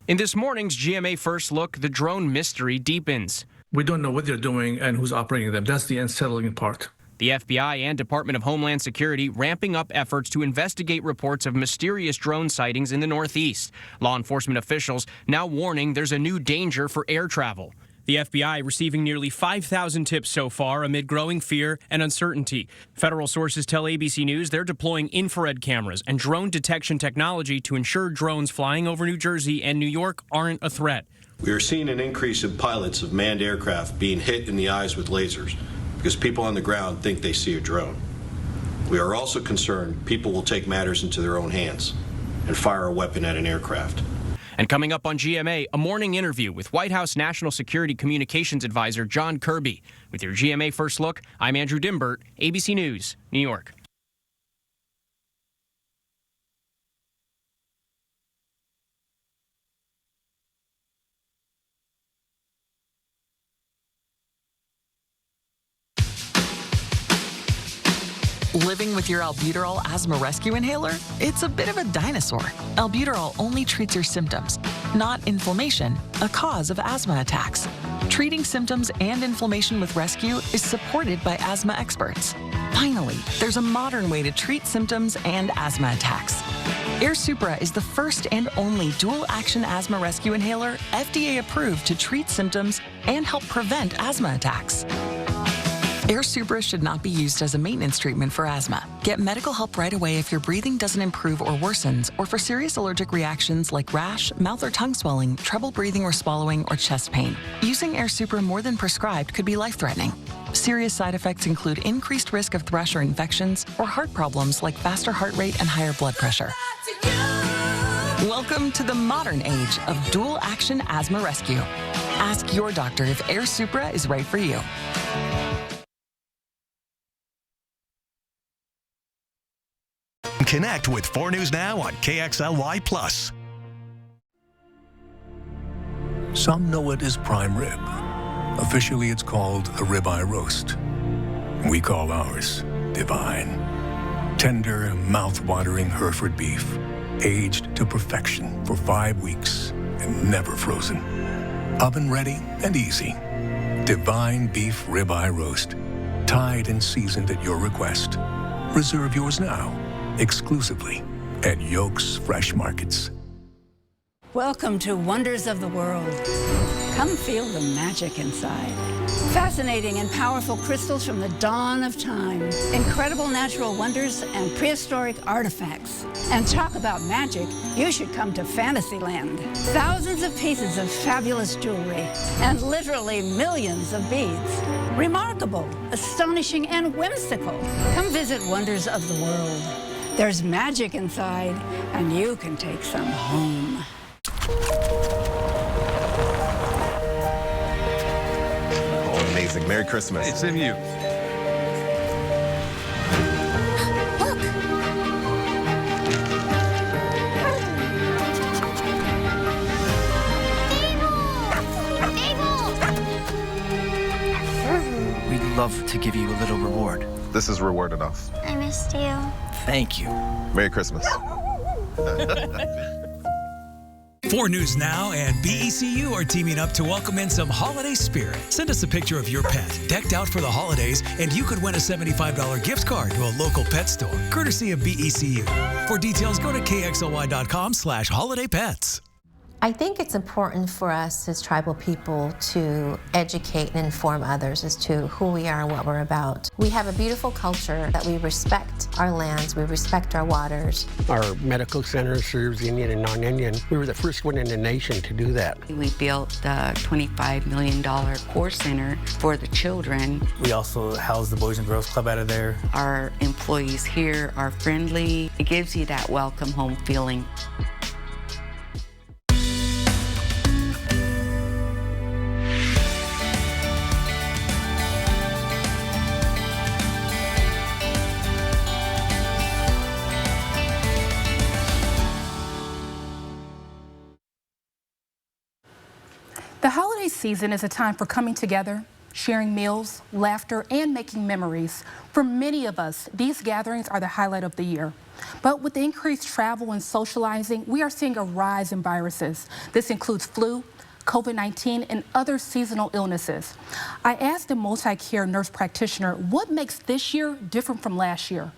In this morning's GMA First Look, the drone mystery deepens. We don't know what they're doing and who's operating them. That's the unsettling part. The FBI and Department of Homeland Security ramping up efforts to investigate reports of mysterious drone sightings in the Northeast. Law enforcement officials now warning there's a new danger for air travel. The FBI receiving nearly 5,000 tips so far amid growing fear and uncertainty. Federal sources tell ABC News they're deploying infrared cameras and drone detection technology to ensure drones flying over New Jersey and New York aren't a threat. We are seeing an increase in pilots of manned aircraft being hit in the eyes with lasers because people on the ground think they see a drone. We are also concerned people will take matters into their own hands and fire a weapon at an aircraft. And coming up on GMA, a morning interview with White House National Security Communications Advisor John Kirby. With your GMA First Look, I'm Andrew Dimbert, ABC News, New York. Living with your albuterol asthma rescue inhaler? It's a bit of a dinosaur. Albuterol only treats your symptoms, not inflammation, a cause of asthma attacks. Treating symptoms and inflammation with rescue is supported by asthma experts. Finally, there's a modern way to treat symptoms and asthma attacks. Air Supra is the first and only dual-action asthma rescue inhaler FDA approved to treat symptoms and help prevent asthma attacks. Air Supra should not be used as a maintenance treatment for asthma. Get medical help right away if your breathing doesn't improve or worsens, or for serious allergic reactions like rash, mouth or tongue swelling, trouble breathing or swallowing, or chest pain. Using Air Supra more than prescribed could be life-threatening. Serious side effects include increased risk of thrush or infections, or heart problems like faster heart rate and higher blood pressure. Welcome to the modern age of dual-action asthma rescue. Ask your doctor if Air Supra is right for you. Connect with 4 News Now on KXLY+. Some know it as prime rib. Officially, it's called a ribeye roast. We call ours divine. Tender, mouth-watering Hereford beef, aged to perfection for 5 weeks and never frozen. Oven ready and easy. Divine beef ribeye roast. Tied and seasoned at your request. Reserve yours now, exclusively at Yolk's Fresh Markets. Welcome to Wonders of the World. Come feel the magic inside. Fascinating and powerful crystals from the dawn of time. Incredible natural wonders and prehistoric artifacts. And talk about magic, you should come to Fantasyland. Thousands of pieces of fabulous jewelry and literally millions of beads. Remarkable, astonishing, and whimsical. Come visit Wonders of the World. There's magic inside, and you can take some home. Oh, amazing. Merry Christmas. It's in you. We'd love to give you a little reward. This is reward enough. I missed you. Thank you. Merry Christmas. 4 News Now and BECU are teaming up to welcome in some holiday spirit. Send us a picture of your pet decked out for the holidays, and you could win a $75 gift card to a local pet store, courtesy of BECU. For details, go to kxly.com/holidaypets. I think it's important for us as tribal people to educate and inform others as to who we are and what we're about. We have a beautiful culture that we respect our lands, we respect our waters. Our medical center serves Indian and non-Indian. We were the first one in the nation to do that. We built the $25 million core center for the children. We also house the Boys and Girls Club out of there. Our employees here are friendly. It gives you that welcome home feeling. The holiday season is a time for coming together, sharing meals, laughter, and making memories. For many of us, these gatherings are the highlight of the year. But with increased travel and socializing, we are seeing a rise in viruses. This includes flu, COVID-19, and other seasonal illnesses. I asked a multi-care nurse practitioner what makes this year different from last year.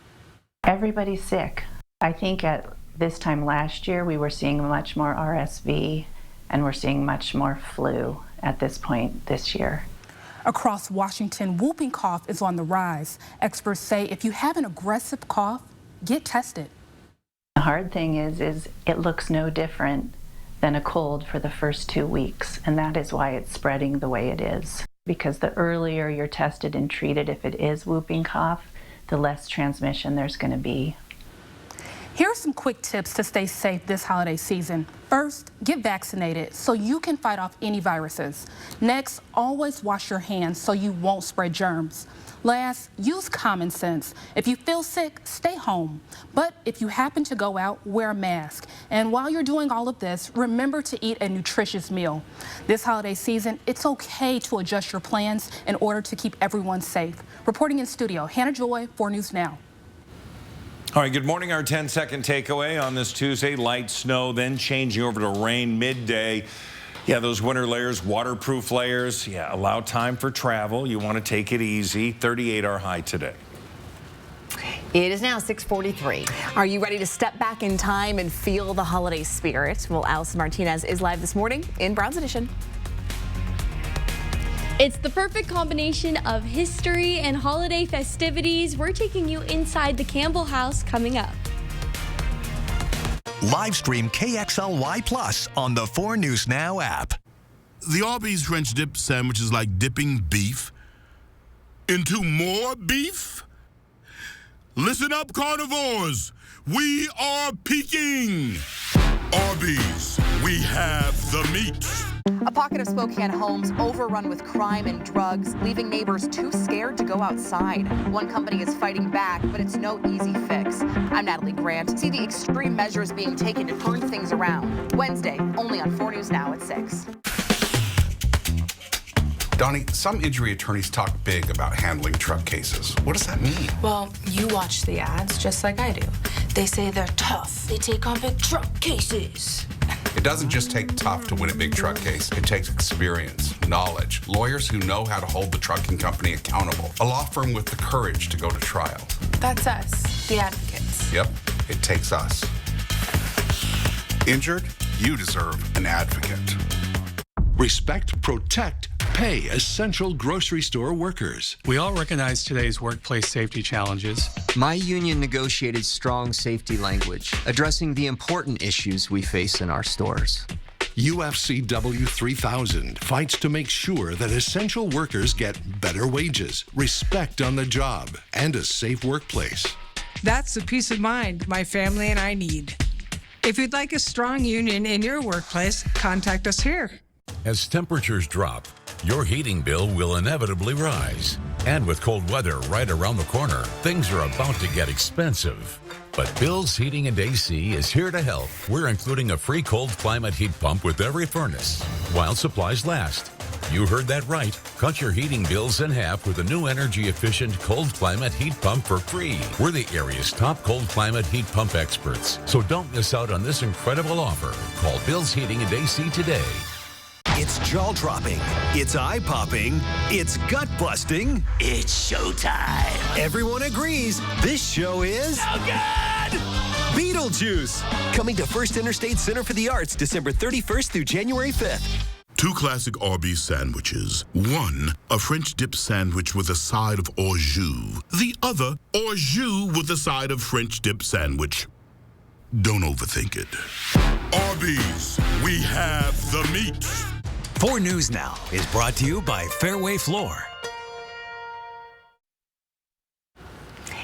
Everybody's sick. I think at this time last year, we were seeing much more RSV, and we're seeing much more flu at this point this year. Across Washington, whooping cough is on the rise. Experts say if you have an aggressive cough, get tested. The hard thing is it looks no different than a cold for the first 2 weeks, and that is why it's spreading the way it is. Because the earlier you're tested and treated if it is whooping cough, the less transmission there's going to be. Here are some quick tips to stay safe this holiday season. First, get vaccinated so you can fight off any viruses. Next, always wash your hands so you won't spread germs. Last, use common sense. If you feel sick, stay home. But if you happen to go out, wear a mask. And while you're doing all of this, remember to eat a nutritious meal. This holiday season, it's okay to adjust your plans in order to keep everyone safe. Reporting in studio, Hannah Joy, 4 News Now. All right, good morning. Our 10-second takeaway on this Tuesday, light snow, then changing over to rain midday. Yeah, those winter layers, waterproof layers, yeah, allow time for travel. You want to take it easy. 38 our high today. It is now 6:43. Are you ready to step back in time and feel the holiday spirit? Well, Allison Martinez is live this morning in Browns Edition. It's the perfect combination of history and holiday festivities. We're taking you inside the Campbell House coming up. Live stream KXLY Plus on the 4 News Now app. The Arby's French dip sandwich is like dipping beef into more beef. Listen up, carnivores. We are peaking. Arby's, we have the meat. A pocket of Spokane homes overrun with crime and drugs, leaving neighbors too scared to go outside. One company is fighting back, but it's no easy fix. I'm Natalie Grant. See the extreme measures being taken to turn things around. Wednesday, only on 4 News Now at 6. Donnie, some injury attorneys talk big about handling truck cases. What does that mean? Well, you watch the ads just like I do. They say they're tough. They take on big truck cases. It doesn't just take tough to win a big truck case. It takes experience, knowledge, lawyers who know how to hold the trucking company accountable, a law firm with the courage to go to trial. That's us, the advocates. Yep, it takes us. Injured? You deserve an advocate. Respect, protect, pay essential grocery store workers. We all recognize today's workplace safety challenges. My union negotiated strong safety language, addressing the important issues we face in our stores. UFCW 3000 fights to make sure that essential workers get better wages, respect on the job, and a safe workplace. That's the peace of mind my family and I need. If you'd like a strong union in your workplace, contact us here. As temperatures drop, your heating bill will inevitably rise. And with cold weather right around the corner, things are about to get expensive. But Bill's Heating and AC is here to help. We're including a free cold climate heat pump with every furnace, while supplies last. You heard that right. Cut your heating bills in half with a new energy-efficient cold climate heat pump for free. We're the area's top cold climate heat pump experts. So don't miss out on this incredible offer. Call Bill's Heating and AC today. It's jaw-dropping, it's eye-popping, it's gut-busting. It's showtime. Everyone agrees this show is so good! Beetlejuice, coming to First Interstate Center for the Arts December 31st through January 5th. 2 classic Arby's sandwiches. One, a French dip sandwich with a side of au jus. The other, au jus with a side of French dip sandwich. Don't overthink it. Arby's, we have the meat. 4 News Now is brought to you by Fairway Floor.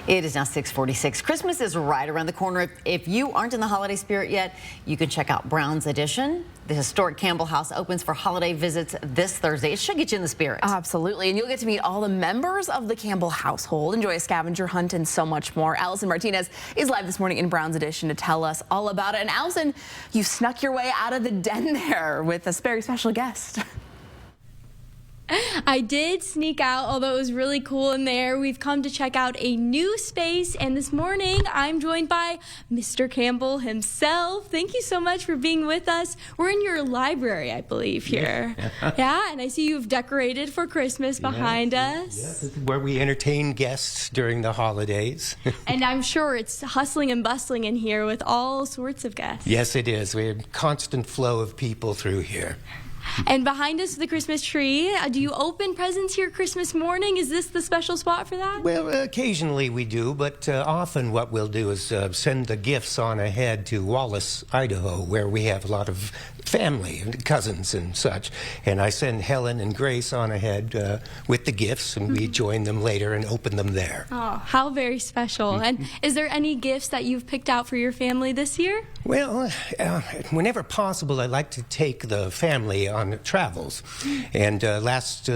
It is now 6:46. Christmas is right around the corner. If you aren't in the holiday spirit yet, you can check out Brown's Edition. The historic Campbell House opens for holiday visits this Thursday. It should get you in the spirit. Absolutely. And you'll get to meet all the members of the Campbell household, enjoy a scavenger hunt, and so much more. Allison Martinez is live this morning in Brown's Edition to tell us all about it. And Allison, you snuck your way out of the den there with a very special guest. I did sneak out, although it was really cool in there. We've come to check out a new space, and this morning I'm joined by Mr. Campbell himself. Thank you so much for being with us. We're in your library, I believe, here. Yeah, and I see you've decorated for Christmas behind us. Yes, this is where we entertain guests during the holidays. And I'm sure it's hustling and bustling in here with all sorts of guests. Yes, it is. We have a constant flow of people through here. And behind us, the Christmas tree. Do you open presents here Christmas morning? Is this the special spot for that? Well, occasionally we do, but often what we'll do is send the gifts on ahead to Wallace, Idaho, where we have a lot of family and cousins and such. And I send Helen and Grace on ahead with the gifts, and we join them later and open them there. Oh, how very special. And is there any gifts that you've picked out for your family this year? Well, whenever possible, I like to take the family on travels. And last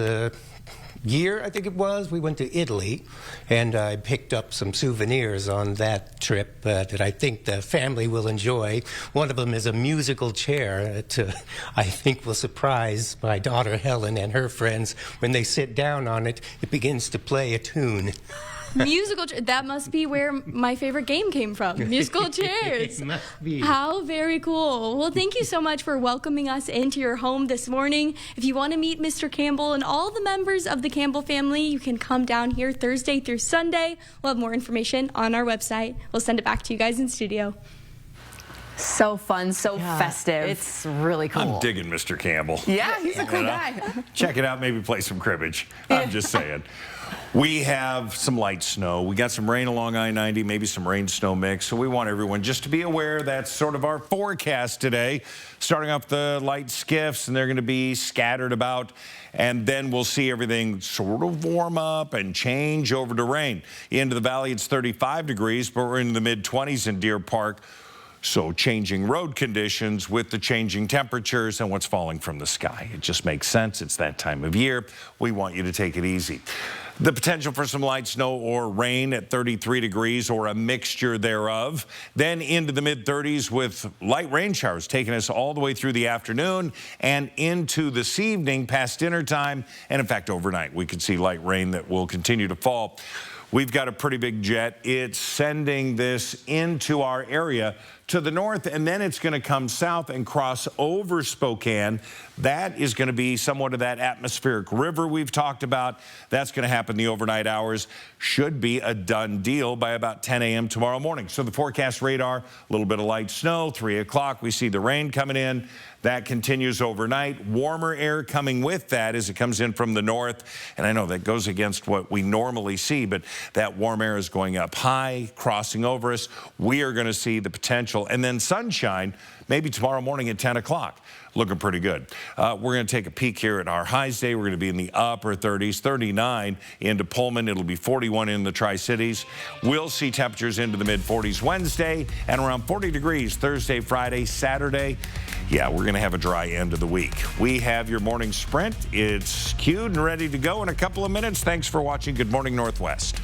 year, I think it was, we went to Italy, and I picked up some souvenirs on that trip that I think the family will enjoy. One of them is a musical chair that I think will surprise my daughter Helen and her friends. When they sit down on it, it begins to play a tune. Musical chairs. That must be where my favorite game came from. Musical chairs. It must be. How very cool. Well, thank you so much for welcoming us into your home this morning. If you want to meet Mr. Campbell and all the members of the Campbell family, you can come down here Thursday through Sunday. We'll have more information on our website. We'll send it back to you guys in studio. So fun, so festive. It's really cool. I'm digging Mr. Campbell. Yeah, he's a cool guy. Check it out, maybe play some cribbage. I'm just saying. We have some light snow. We got some rain along I-90, maybe some rain-snow mix. So we want everyone just to be aware that's sort of our forecast today. Starting off the light skiffs, and they're going to be scattered about. And then we'll see everything sort of warm up and change over to rain. Into the valley, it's 35 degrees, but we're in the mid-20s in Deer Park. So changing road conditions with the changing temperatures and what's falling from the sky. It just makes sense. It's that time of year. We want you to take it easy. The potential for some light snow or rain at 33 degrees or a mixture thereof. Then into the mid-30s with light rain showers taking us all the way through the afternoon and into this evening past dinner time. And in fact, overnight, we could see light rain that will continue to fall. We've got a pretty big jet. It's sending this into our area to the north, and then it's going to come south and cross over Spokane. That is going to be somewhat of that atmospheric river we've talked about. That's going to happen the overnight hours. Should be a done deal by about 10 a.m. tomorrow morning. So the forecast radar, a little bit of light snow, 3 o'clock. We see the rain coming in. That continues overnight. Warmer air coming with that as it comes in from the north. And I know that goes against what we normally see, but that warm air is going up high, crossing over us. We are going to see the potential. And then sunshine, maybe tomorrow morning at 10 o'clock. Looking pretty good. We're going to take a peek here at our highs day. We're going to be in the upper 30s, 39 into Pullman. It'll be 41 in the Tri-Cities. We'll see temperatures into the mid-40s Wednesday and around 40 degrees Thursday, Friday, Saturday. Yeah, we're going to have a dry end of the week. We have your morning sprint. It's queued and ready to go in a couple of minutes. Thanks for watching Good Morning Northwest.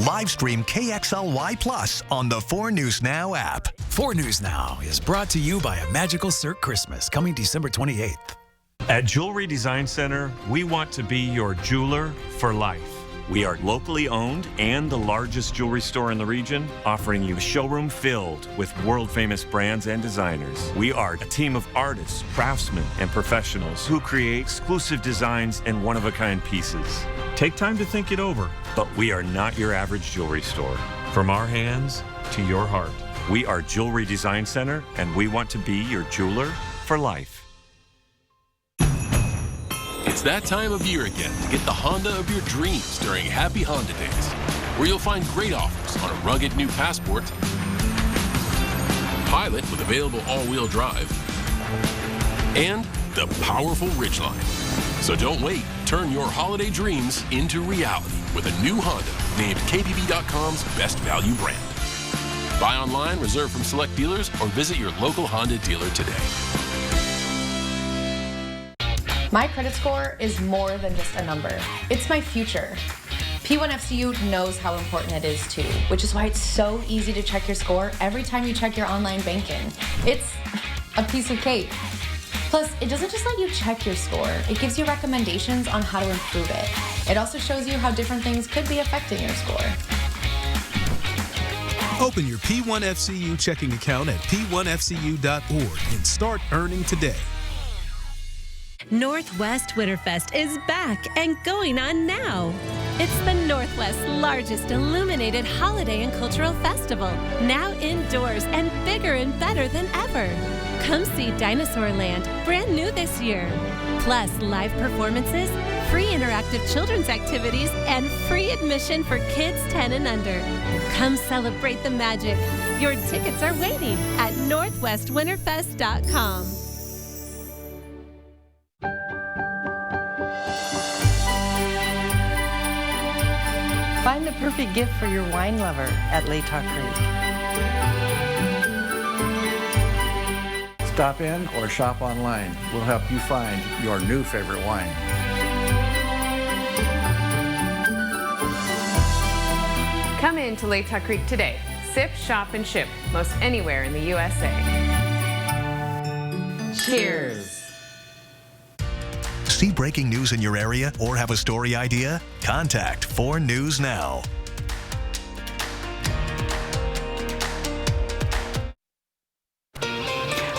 Live stream KXLY Plus on the 4 News Now app. 4 News Now is brought to you by A Magical Cirque Christmas, coming December 28th. At Jewelry Design Center, we want to be your jeweler for life. We are locally owned and the largest jewelry store in the region, offering you a showroom filled with world-famous brands and designers. We are a team of artists, craftsmen, and professionals who create exclusive designs and one-of-a-kind pieces. Take time to think it over, but we are not your average jewelry store. From our hands to your heart, we are Jewelry Design Center, and we want to be your jeweler for life. It's that time of year again to get the Honda of your dreams during Happy Honda Days, where you'll find great offers on a rugged new Passport, Pilot with available all-wheel drive, and the powerful Ridgeline. So don't wait. Turn your holiday dreams into reality with a new Honda named KBB.com's best value brand. Buy online, reserve from select dealers, or visit your local Honda dealer today. My credit score is more than just a number. It's my future. P1FCU knows how important it is too, which is why it's so easy to check your score every time you check your online banking. It's a piece of cake. Plus, it doesn't just let you check your score, it gives you recommendations on how to improve it. It also shows you how different things could be affecting your score. Open your P1FCU checking account at p1fcu.org and start earning today. Northwest Winterfest is back and going on now. It's the Northwest's largest illuminated holiday and cultural festival, now indoors and bigger and better than ever. Come see Dinosaur Land, brand new this year. Plus live performances, free interactive children's activities, and free admission for kids 10 and under. Come celebrate the magic. Your tickets are waiting at northwestwinterfest.com. Find the perfect gift for your wine lover at Latah Creek. Stop in or shop online. We'll help you find your new favorite wine. Come in to Latah Creek today. Sip, shop, and ship most anywhere in the USA. Cheers. See breaking news in your area or have a story idea? Contact 4 News Now.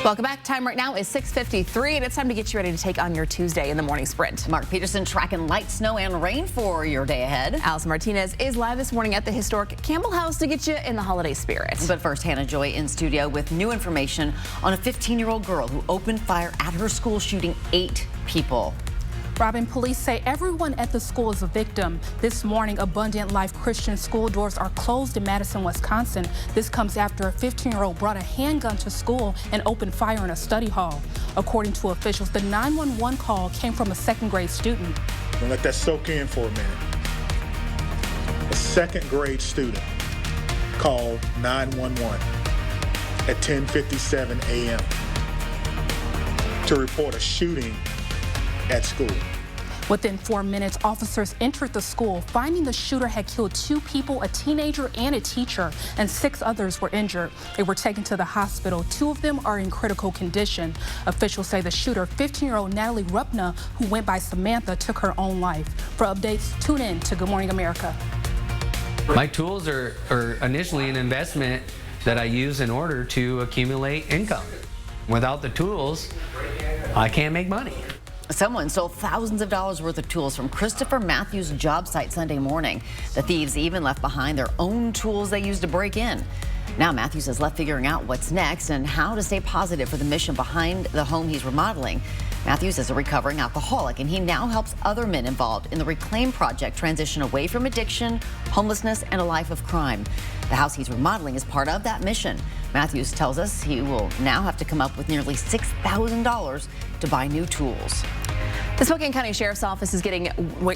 Welcome back. Time right now is 6:53, and it's time to get you ready to take on your Tuesday in the morning sprint. Mark Peterson tracking light snow and rain for your day ahead. Allison Martinez is live this morning at the historic Campbell House to get you in the holiday spirit. But first, Hannah Joy in studio with new information on a 15-year-old girl who opened fire at her school, shooting 8 people. Robin, police say everyone at the school is a victim. This morning, Abundant Life Christian school doors are closed in Madison, Wisconsin. This comes after a 15-year-old brought a handgun to school and opened fire in a study hall. According to officials, the 911 call came from a second-grade student. Let that soak in for a minute. A second-grade student called 911. at 10:57 a.m. to report a shooting at school. Within 4 minutes, officers entered the school, finding the shooter had killed 2 people, a teenager and a teacher, and 6 others were injured. They were taken to the hospital. 2 of them are in critical condition. Officials say the shooter, 15-year-old Natalie Rupna, who went by Samantha, took her own life. For updates, tune in to Good Morning America. My tools are initially an investment that I use in order to accumulate income. Without the tools, I can't make money. Someone stole thousands of dollars worth of tools from Christopher Matthews' job site Sunday morning. The thieves even left behind their own tools they used to break in. Now Matthews is left figuring out what's next and how to stay positive for the mission behind the home he's remodeling. Matthews is a recovering alcoholic, and he now helps other men involved in the Reclaim Project transition away from addiction, homelessness, and a life of crime. The house he's remodeling is part of that mission. Matthews tells us he will now have to come up with nearly $6,000 to buy new tools. The Spokane County Sheriff's Office is getting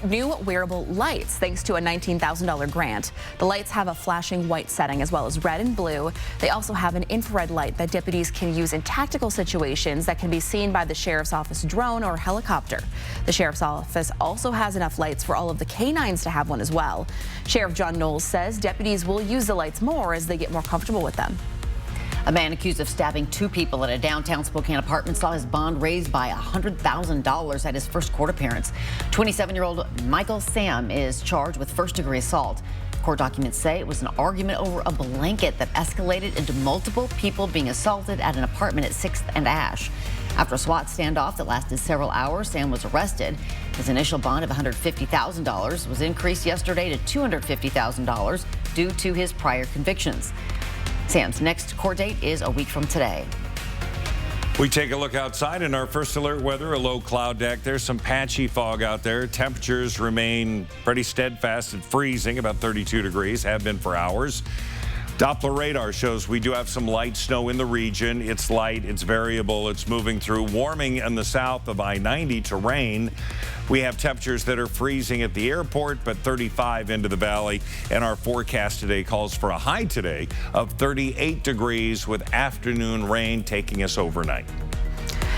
new wearable lights thanks to a $19,000 grant. The lights have a flashing white setting as well as red and blue. They also have an infrared light that deputies can use in tactical situations that can be seen by the Sheriff's Office drone or helicopter. The Sheriff's Office also has enough lights for all of the canines to have one as well. Sheriff John Knowles says deputies will use the lights more as they get more comfortable with them. A man accused of stabbing 2 people at a downtown Spokane apartment saw his bond raised by $100,000 at his first court appearance. 27-year-old Michael Sam is charged with first-degree assault. Court documents say it was an argument over a blanket that escalated into multiple people being assaulted at an apartment at 6th and Ash. After a SWAT standoff that lasted several hours, Sam was arrested. His initial bond of $150,000 was increased yesterday to $250,000 due to his prior convictions. Sam's next court date is a week from today. We take a look outside in our first alert weather, a low cloud deck. There's some patchy fog out there. Temperatures remain pretty steadfast and freezing, about 32 degrees, have been for hours. Doppler radar shows we do have some light snow in the region. It's light, it's variable, it's moving through, warming in the south of I-90 to rain. We have temperatures that are freezing at the airport, but 35 into the valley. And our forecast today calls for a high today of 38 degrees with afternoon rain taking us overnight.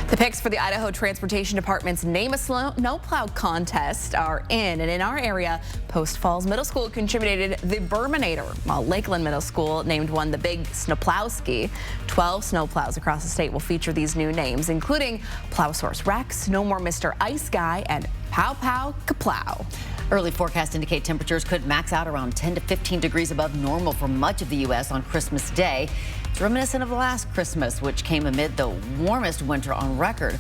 The picks for the Idaho Transportation Department's Name a Snowplow contest are in. And in our area, Post Falls Middle School contributed the Burminator, while Lakeland Middle School named one the Big Snowplowski. 12 snowplows across the state will feature these new names, including Plowsource Rex, No More Mr. Ice Guy, and Pow Pow Kaplow. Early forecasts indicate temperatures could max out around 10 to 15 degrees above normal for much of the U.S. on Christmas Day. It's reminiscent of last Christmas, which came amid the warmest winter on record.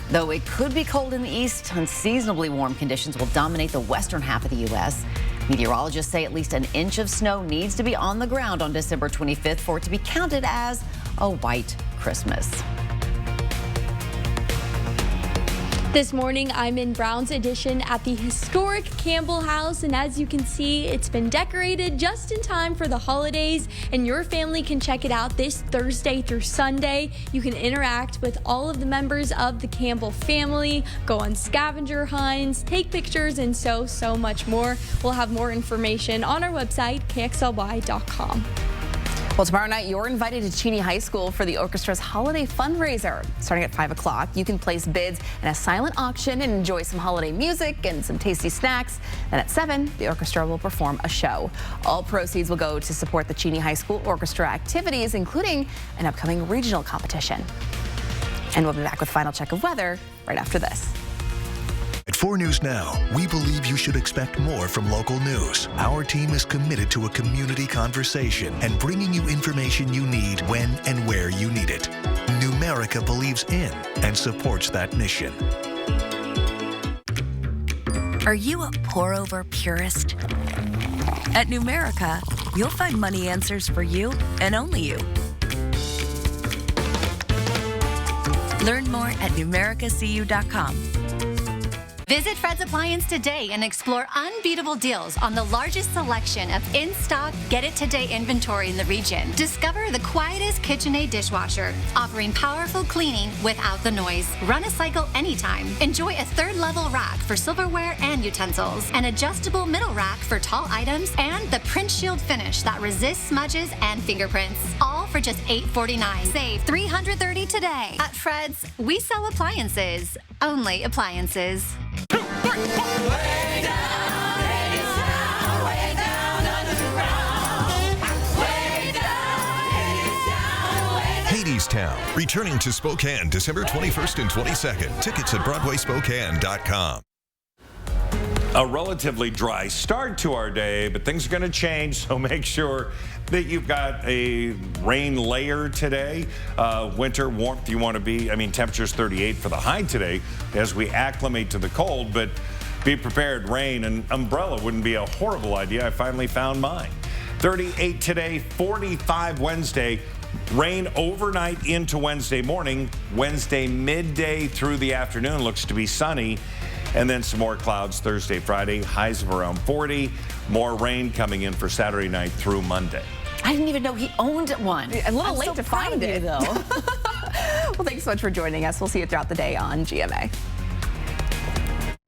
Though it could be cold in the east, unseasonably warm conditions will dominate the western half of the U.S. Meteorologists say at least an inch of snow needs to be on the ground on December 25th for it to be counted as a white Christmas. This morning, I'm in Brown's Addition at the historic Campbell House, and as you can see, it's been decorated just in time for the holidays, and your family can check it out this Thursday through Sunday. You can interact with all of the members of the Campbell family, go on scavenger hunts, take pictures, and so much more. We'll have more information on our website, kxly.com. Well, tomorrow night, you're invited to Cheney High School for the orchestra's holiday fundraiser. Starting at 5 o'clock, you can place bids in a silent auction and enjoy some holiday music and some tasty snacks. Then at 7, the orchestra will perform a show. All proceeds will go to support the Cheney High School orchestra activities, including an upcoming regional competition. And we'll be back with Final Check of Weather right after this. At 4 News Now, we believe you should expect more from local news. Our team is committed to a community conversation and bringing you information you need when and where you need it. Numerica believes in and supports that mission. Are you a pour-over purist? At Numerica, you'll find money answers for you and only you. Learn more at numericacu.com. Visit Fred's Appliance today and explore unbeatable deals on the largest selection of in-stock, get-it-today inventory in the region. Discover the quietest KitchenAid dishwasher, offering powerful cleaning without the noise. Run a cycle anytime. Enjoy a third-level rack for silverware and utensils, an adjustable middle rack for tall items, and the Print Shield finish that resists smudges and fingerprints. All for just $8.49. Save $330 today. At Fred's, we sell appliances. Only appliances. Hadestown, returning to Spokane December 21st and 22nd. Tickets at BroadwaySpokane.com. A relatively dry start to our day, but things are going to change, so make sure that you've got a rain layer today. Winter warmth you want to be, temperatures 38 for the high today as we acclimate to the cold, but be prepared. Rain and umbrella wouldn't be a horrible idea. I finally found mine. 38 today, 45 Wednesday. Rain overnight into Wednesday morning. Wednesday midday through the afternoon looks to be sunny. And then some more clouds Thursday, Friday, highs of around 40. More rain coming in for Saturday night through Monday. I didn't even know he owned one. A little I'm late so to proud find of you, it, though. Well, thanks so much for joining us. We'll see you throughout the day on GMA.